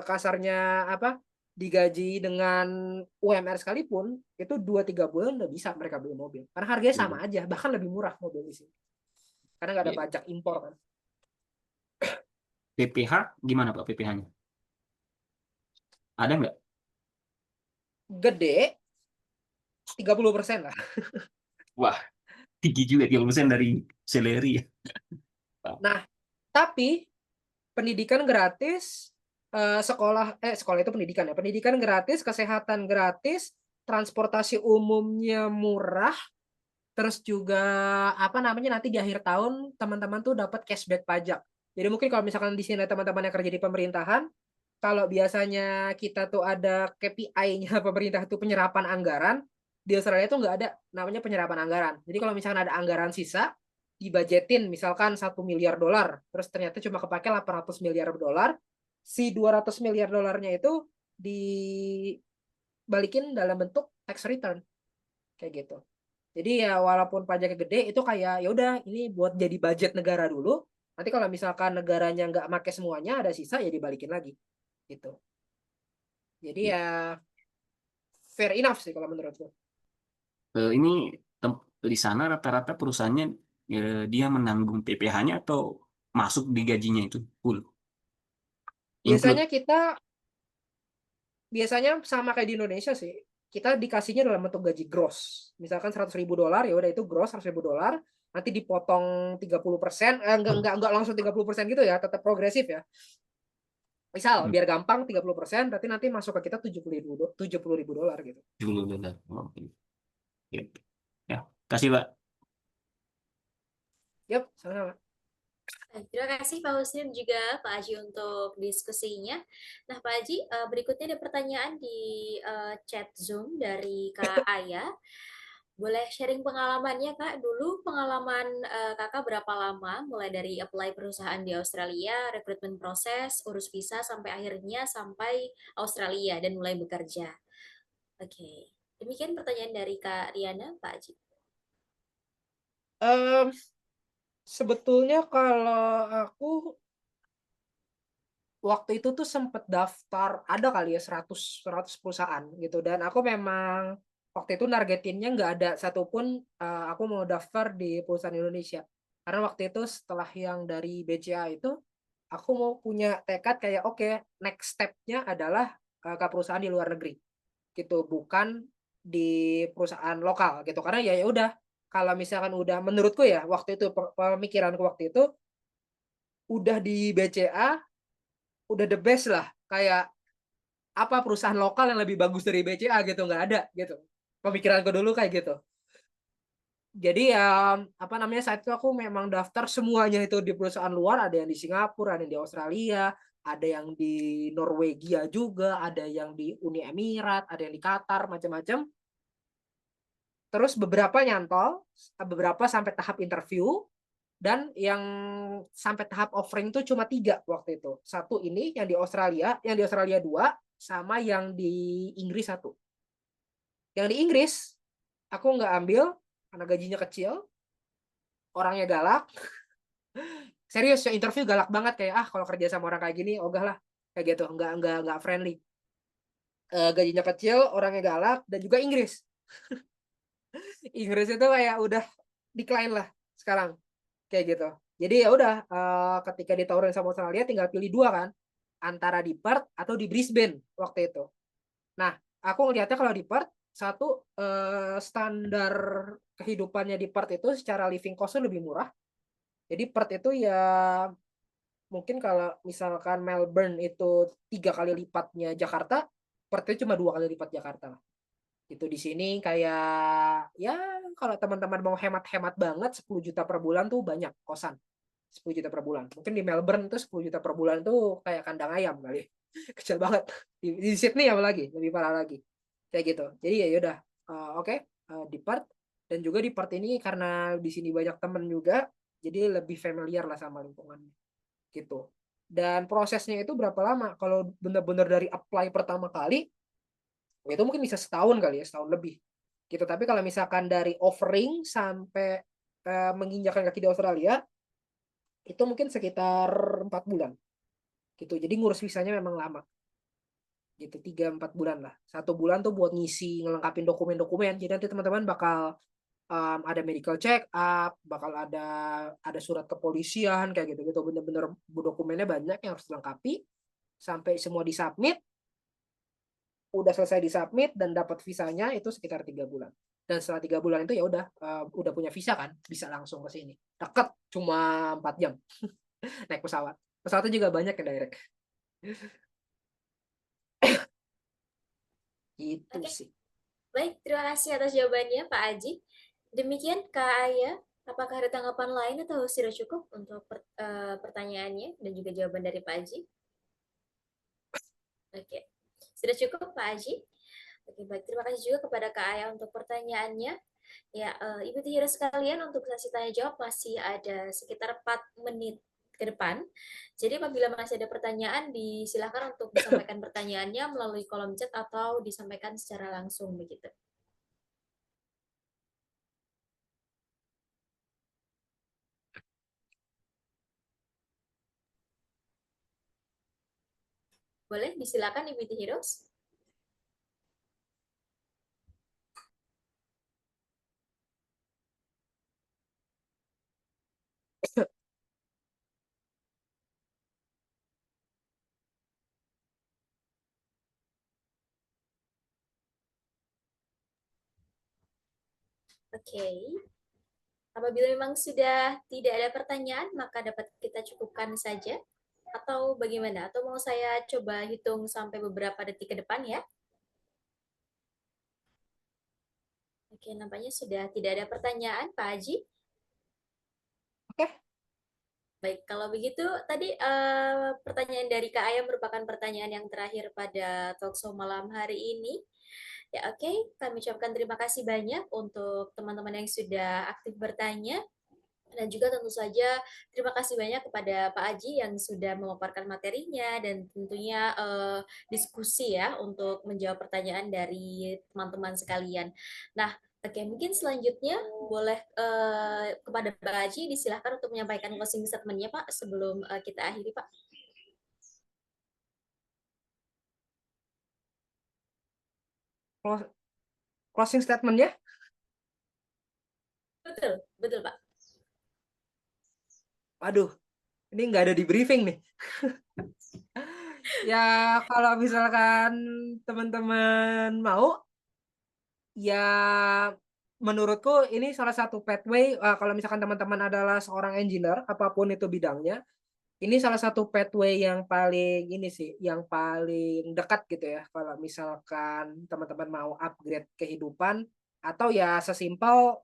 kasarnya apa digaji dengan UMR sekalipun, itu 2-3 bulan udah bisa mereka beli mobil. Karena harganya sama Iya. aja, bahkan lebih murah mobil di sini. Karena nggak ada Iya. pajak impor kan. PPH gimana, Pak, PPH-nya? Ada nggak? Gede, 30% lah. Wah, tinggi juga 30% dari salary ya, Pak. Nah, tapi pendidikan gratis, sekolah itu pendidikan ya. Pendidikan gratis, kesehatan gratis, transportasi umumnya murah, terus juga apa namanya nanti di akhir tahun teman-teman tuh dapat cashback pajak. Jadi mungkin kalau misalkan di sini ada teman-teman yang kerja di pemerintahan, kalau biasanya kita tuh ada KPI-nya pemerintah itu penyerapan anggaran, di Australia itu nggak ada namanya penyerapan anggaran. Jadi kalau misalkan ada anggaran sisa, dibajetin misalkan 1 miliar dolar, terus ternyata cuma kepake 800 miliar dolar, si 200 miliar dolarnya itu dibalikin dalam bentuk tax return kayak gitu. Jadi ya walaupun pajaknya gede itu kayak ya udah ini buat jadi budget negara dulu. Nanti kalau misalkan negaranya nggak make semuanya ada sisa ya dibalikin lagi gitu. Jadi Iya. ya fair enough sih kalau menurutku. Ini di sana rata-rata perusahaannya dia menanggung PPH-nya atau masuk di gajinya itu full, include. Biasanya biasanya sama kayak di Indonesia sih. Kita dikasihnya dalam bentuk gaji gross. Misalkan 100.000 dolar ya udah itu gross 100.000 dolar. Nanti dipotong 30%, enggak langsung 30% gitu ya, tetap progresif ya. Misal Hmm, biar gampang 30%, berarti nanti masuk ke kita 70.000 dolar gitu. $70. Oke. Ya, ya. Kasih, Pak. Yap, sama-sama. Terima kasih Pak Husni dan juga Pak Aji untuk diskusinya. Nah Pak Aji, berikutnya ada pertanyaan di chat Zoom dari Kak Aya. Boleh sharing pengalamannya Kak? Dulu pengalaman Kakak berapa lama? Mulai dari apply perusahaan di Australia, rekrutmen proses, urus visa, sampai akhirnya sampai Australia dan mulai bekerja. Oke, demikian pertanyaan dari Kak Riana, Pak Aji. Em, Sebetulnya kalau aku waktu itu tuh sempet daftar ada kali ya 100 perusahaan gitu, dan aku memang waktu itu nargetinnya nggak ada satupun aku mau daftar di perusahaan Indonesia, karena waktu itu setelah yang dari BCA itu aku mau punya tekad kayak oke, next step-nya adalah ke perusahaan di luar negeri gitu, bukan di perusahaan lokal gitu, karena ya udah kalau misalkan udah menurutku ya waktu itu pemikiranku waktu itu udah di BCA udah the best lah, kayak apa perusahaan lokal yang lebih bagus dari BCA gitu nggak ada gitu, pemikiranku dulu kayak gitu. Jadi ya apa namanya saat itu aku memang daftar semuanya itu di perusahaan luar, ada yang di Singapura, ada yang di Australia, ada yang di Norwegia juga, ada yang di Uni Emirat, ada yang di Qatar, macam-macam. Terus beberapa nyantol, beberapa sampai tahap interview, dan yang sampai tahap offering tuh cuma 3 waktu itu. Satu ini yang di Australia 2, sama yang di Inggris 1. Yang di Inggris aku nggak ambil karena gajinya kecil, orangnya galak. Serius ya, interview galak banget, kayak kalau kerja sama orang kayak gini ogah lah, kayak gitu, nggak friendly. Gajinya kecil, orangnya galak, dan juga Inggris. Inggris itu kayak udah decline lah sekarang, kayak gitu. Jadi ya udah, ketika ditawarin sama Australia tinggal pilih 2 kan, antara di Perth atau di Brisbane waktu itu. Nah, aku ngeliatnya kalau di Perth, satu, standar kehidupannya di Perth itu secara living cost lebih murah. Jadi Perth itu ya mungkin kalau misalkan Melbourne itu 3 kali lipatnya Jakarta, Perth itu cuma 2 kali lipat Jakarta lah. Itu di sini kayak ya kalau teman-teman mau hemat-hemat banget 10 juta per bulan tuh banyak kosan. 10 juta per bulan. Mungkin di Melbourne tuh 10 juta per bulan tuh kayak kandang ayam kali. Kecil banget. Di Sydney apalagi, lebih parah lagi. Kayak gitu. Jadi ya yaudah, oke, di Perth, dan juga di Perth ini karena di sini banyak temen juga, jadi lebih familiar lah sama lingkungannya gitu. Dan prosesnya itu berapa lama? Kalau benar-benar dari apply pertama kali, itu mungkin bisa setahun kali ya, setahun lebih gitu. Tapi kalau misalkan dari offering sampai menginjakkan kaki di Australia, itu mungkin sekitar 4 bulan gitu. Jadi ngurus visanya memang lama gitu, 3-4 bulan lah. 1 bulan tuh buat ngisi ngelengkapin dokumen-dokumen. Jadi nanti teman-teman bakal ada medical check up, bakal ada surat kepolisian kayak gitu gitu. Bener-bener dokumennya banyak yang harus dilengkapi sampai semua disubmit. Udah selesai disubmit dan dapat visanya itu sekitar 3 bulan. Dan setelah 3 bulan itu ya udah punya visa kan, bisa langsung ke sini. Deket, cuma 4 jam naik pesawat. Pesawatnya juga banyak ya direct. Itu Oke, sih. baik. Terima kasih atas jawabannya, Pak Aji. Demikian, Kak Aya. Apakah ada tanggapan lain atau sudah cukup untuk pertanyaannya dan juga jawaban dari Pak Aji? Oke, sudah cukup, Pak Aji? Oke, baik. Terima kasih juga kepada Kak Aya untuk pertanyaannya. Ya, Ibu Tihira sekalian, untuk sesi tanya jawab masih ada sekitar 4 menit ke depan. Jadi apabila masih ada pertanyaan, disilakan untuk disampaikan pertanyaannya melalui kolom chat atau disampaikan secara langsung begitu. Boleh, disilakan Ibu Tihiros. Oke. Apabila memang sudah tidak ada pertanyaan, maka dapat kita cukupkan saja. Atau bagaimana? Atau mau saya coba hitung sampai beberapa detik ke depan ya? Oke, nampaknya sudah tidak ada pertanyaan, Pak Haji. Oke. Baik, kalau begitu tadi pertanyaan dari Kak Ayam merupakan pertanyaan yang terakhir pada talkshow malam hari ini. Ya, oke, kami ucapkan terima kasih banyak untuk teman-teman yang sudah aktif bertanya. Dan juga tentu saja terima kasih banyak kepada Pak Aji yang sudah memaparkan materinya dan tentunya diskusi ya untuk menjawab pertanyaan dari teman-teman sekalian. Nah, oke, mungkin selanjutnya boleh kepada Pak Aji disilahkan untuk menyampaikan closing statement-nya Pak sebelum kita akhiri Pak. Closing statement-nya? Betul, betul Pak. Aduh, ini nggak ada di briefing nih. Ya kalau misalkan teman-teman mau, ya menurutku ini salah satu pathway kalau misalkan teman-teman adalah seorang engineer apapun itu bidangnya, ini salah satu pathway yang paling ini sih, yang paling dekat gitu ya. Kalau misalkan teman-teman mau upgrade kehidupan atau ya sesimpel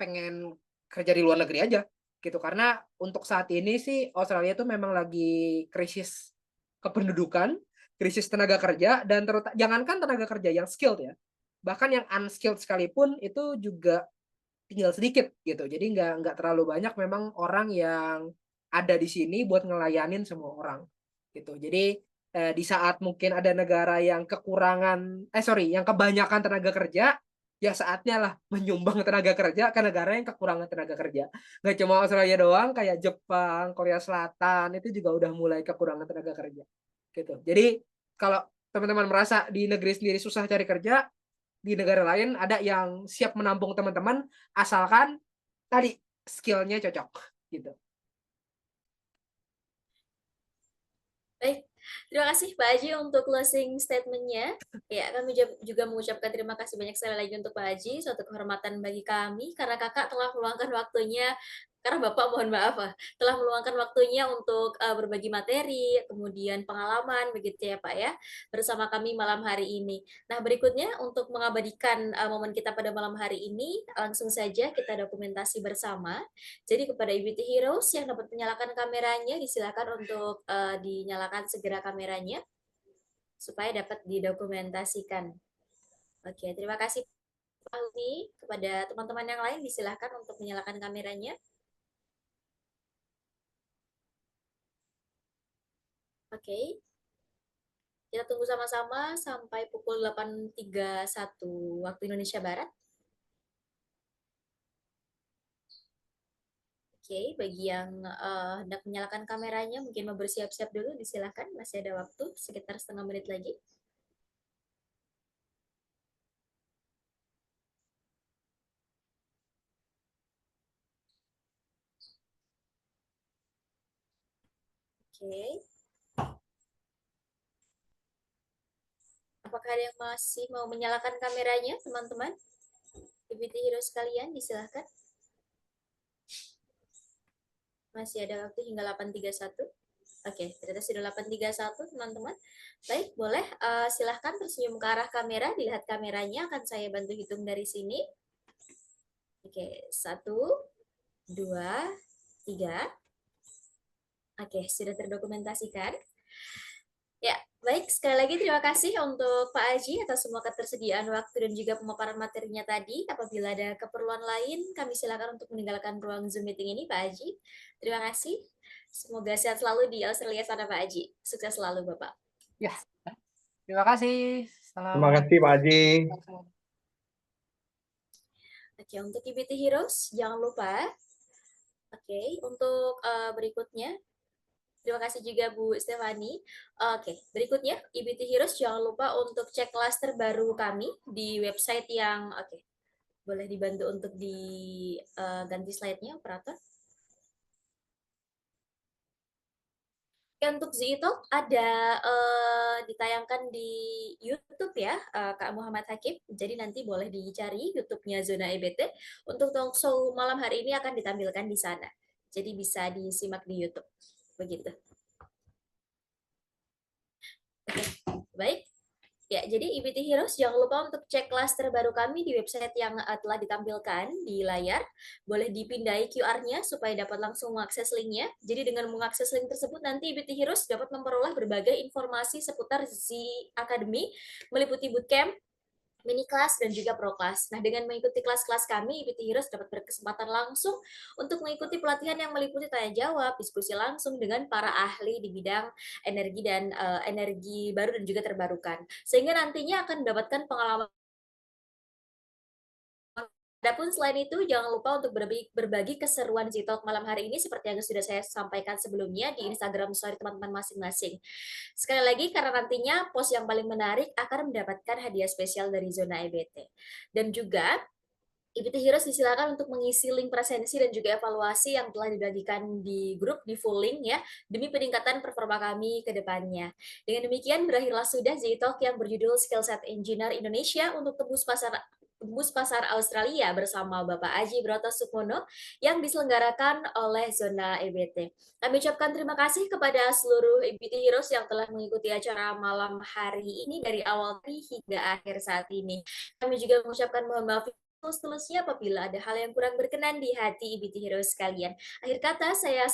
pengen kerja di luar negeri aja gitu. Karena untuk saat ini sih Australia tuh memang lagi krisis kependudukan, krisis tenaga kerja dan jangankan tenaga kerja yang skilled ya. Bahkan yang unskilled sekalipun itu juga tinggal sedikit gitu. Jadi nggak terlalu banyak memang orang yang ada di sini buat ngelayanin semua orang gitu. Jadi di saat mungkin ada negara yang yang kebanyakan tenaga kerja, ya saatnya lah menyumbang tenaga kerja ke negara yang kekurangan tenaga kerja. Nggak cuma Australia doang, kayak Jepang, Korea Selatan itu juga udah mulai kekurangan tenaga kerja gitu. Jadi kalau teman-teman merasa di negeri sendiri susah cari kerja, di negara lain ada yang siap menampung teman-teman asalkan tadi skill-nya cocok gitu. Baik, terima kasih Pak Haji untuk closing statement-nya. Ya, kami juga mengucapkan terima kasih banyak sekali lagi untuk Pak Haji, suatu kehormatan bagi kami karena Kakak telah meluangkan waktunya, karena Bapak mohon maaf telah meluangkan waktunya untuk berbagi materi, kemudian pengalaman begitu ya Pak ya, bersama kami malam hari ini. Nah, berikutnya untuk mengabadikan momen kita pada malam hari ini, langsung saja kita dokumentasi bersama. Jadi kepada IBT Heroes yang dapat menyalakan kameranya, disilakan untuk dinyalakan segera kameranya supaya dapat didokumentasikan. Oke, terima kasih Pak Uni. Kepada teman-teman yang lain disilakan untuk menyalakan kameranya. Oke, kita tunggu sama-sama sampai pukul 8.31 waktu Indonesia Barat. Oke, bagi yang hendak menyalakan kameranya, mungkin mau bersiap-siap dulu, disilakan. Masih ada waktu, sekitar setengah menit lagi. Oke. Apakah ada yang masih mau menyalakan kameranya, teman-teman? IBT Hero sekalian, disilahkan. Masih ada waktu hingga 8.31. Oke, ternyata sudah 8.31, teman-teman. Baik, boleh silahkan tersenyum ke arah kamera, dilihat kameranya, akan saya bantu hitung dari sini. Oke, 1, 2, 3. Oke, sudah terdokumentasikan. Ya, baik. Sekali lagi terima kasih untuk Pak Aji atas semua ketersediaan waktu dan juga pemaparan materinya tadi. Apabila ada keperluan lain, kami silakan untuk meninggalkan ruang Zoom meeting ini, Pak Aji. Terima kasih. Semoga sehat selalu di Australia sana, Pak Aji. Sukses selalu, Bapak. Ya, terima kasih. Terima kasih Pak Haji. Oke, untuk IBT Heroes, jangan lupa. Oke, untuk berikutnya, terima kasih juga Bu Stefani. Oke, berikutnya IBT Heroes jangan lupa untuk cek kelas terbaru kami di website yang boleh dibantu untuk diganti slide-nya operator. Untuk Zitalk ada ditayangkan di YouTube ya, Kak Muhammad Hakim. Jadi nanti boleh dicari YouTube-nya Zona EBT. Untuk talkshow malam hari ini akan ditampilkan di sana. Jadi bisa disimak di YouTube. Begitu. Oke, baik. Ya, jadi IBT Heroes jangan lupa untuk cek kelas terbaru kami di website yang telah ditampilkan di layar. Boleh dipindai QR-nya supaya dapat langsung mengakses link-nya. Jadi dengan mengakses link tersebut nanti IBT Heroes dapat memperoleh berbagai informasi seputar Z Academy, meliputi bootcamp, mini kelas dan juga pro kelas. Nah, dengan mengikuti kelas-kelas kami, IBT Heroes dapat berkesempatan langsung untuk mengikuti pelatihan yang meliputi tanya jawab, diskusi langsung dengan para ahli di bidang energi dan energi baru dan juga terbarukan. Sehingga nantinya akan mendapatkan pengalaman. Adapun selain itu, jangan lupa untuk berbagi keseruan Zitalk malam hari ini seperti yang sudah saya sampaikan sebelumnya di Instagram story teman-teman masing-masing. Sekali lagi, karena nantinya post yang paling menarik akan mendapatkan hadiah spesial dari Zona EBT. Dan juga, IBT Heroes disilakan untuk mengisi link presensi dan juga evaluasi yang telah dibagikan di grup, di full link ya, demi peningkatan performa kami ke depannya. Dengan demikian, berakhirlah sudah Zitalk yang berjudul Skillset Engineer Indonesia untuk tembus pasar Tembus Pasar Australia bersama Bapak Aji Broto Sukmono yang diselenggarakan oleh Zona EBT. Kami ucapkan terima kasih kepada seluruh EBT Heroes yang telah mengikuti acara malam hari ini dari awal tadi hingga akhir saat ini. Kami juga mengucapkan mohon maaf tulus-tulusnya apabila ada hal yang kurang berkenan di hati EBT Heroes sekalian. Akhir kata, saya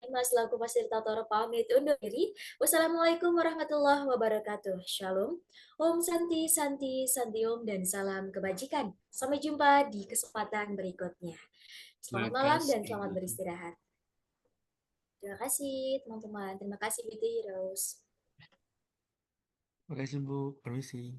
Mas selaku fasilitator pamit undur diri. Wassalamualaikum warahmatullahi wabarakatuh. Shalom. Om Santi, Santi, Santi Om, dan salam kebajikan. Sampai jumpa di kesempatan berikutnya. Selamat malam dan selamat Makasih. beristirahat. Terima kasih teman-teman. Terima kasih BT Heroes. Makasih Bu, permisi.